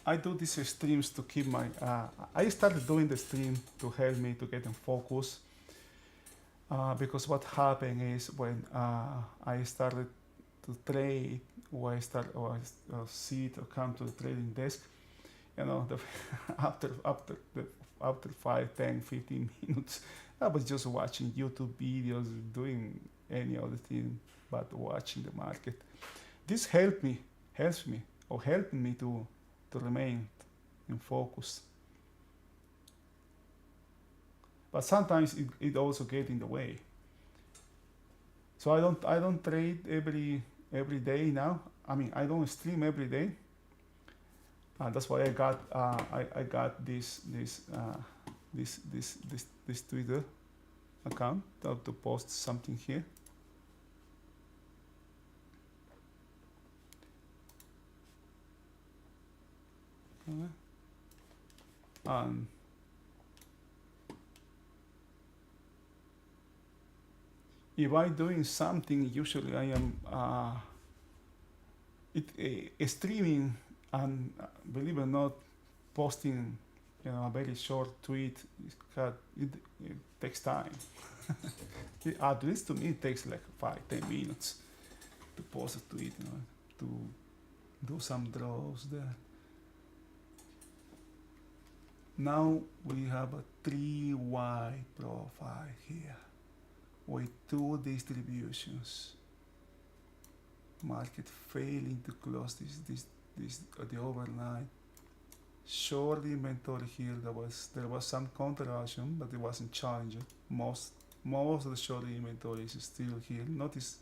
I do these streams to keep my, I started doing the stream to help me to get in focus. Because what happened is when I started to trade, or I sit or come to the trading desk, after 5, 10, 15 minutes, I was just watching YouTube videos, doing any other thing but watching the market. This helped me to remain in focus. But sometimes it also gets in the way. So I don't trade every day now. I mean, I don't stream every day. That's why I got this Twitter account to post something here. If I'm doing something, usually I am streaming and, believe it or not, posting a very short tweet. It takes time. At least to me, it takes like 5-10 minutes to post a tweet, to do some draws there. Now we have a 3Y profile here with 2 distributions. Market failing to close this the overnight. Short inventory here. There was some counter action, but it wasn't challenging. Most of the short inventory is still here. Notice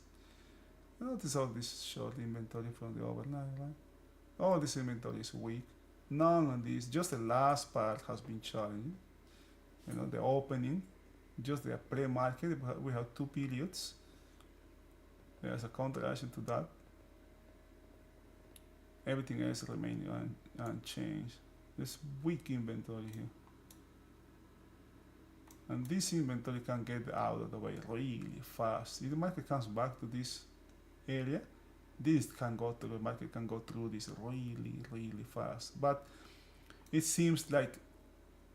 all this short inventory from the overnight, right? All this inventory is weak. None of this, just the last part has been challenging. The opening, just the pre-market, we have 2 periods. There's a counter-action to that. Everything else remaining unchanged. There's weak inventory here. And this inventory can get out of the way really fast. If the market comes back to this area, the market can go through this really, really fast. But it seems like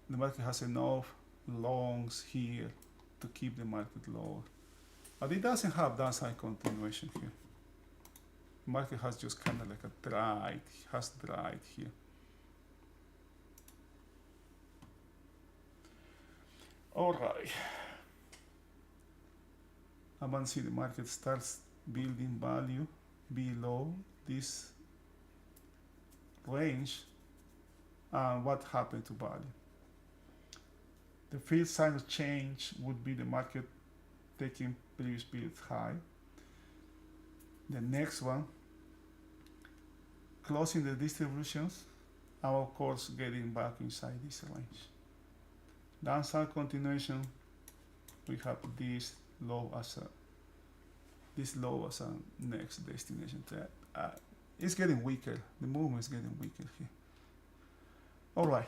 the market has enough longs here to keep the market lower. But it doesn't have downside continuation here. The market has just kind of like dried here. All right. And once the market starts building value below this range, and what happened to value. The first sign of change would be the market taking previous period high. The next one, closing the distributions, and of course getting back inside this range. Downside continuation, we have this low as a next destination trend. It's getting weaker. The movement is getting weaker here. All right.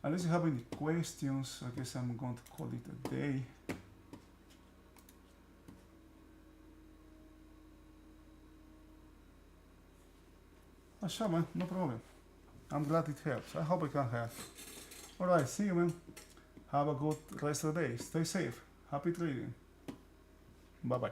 Unless you have any questions, I guess I'm going to call it a day. Oh, sure, man. No problem. I'm glad it helps. I hope it can help. All right. See you, man. Have a good rest of the day. Stay safe. Happy trading. Bye-bye.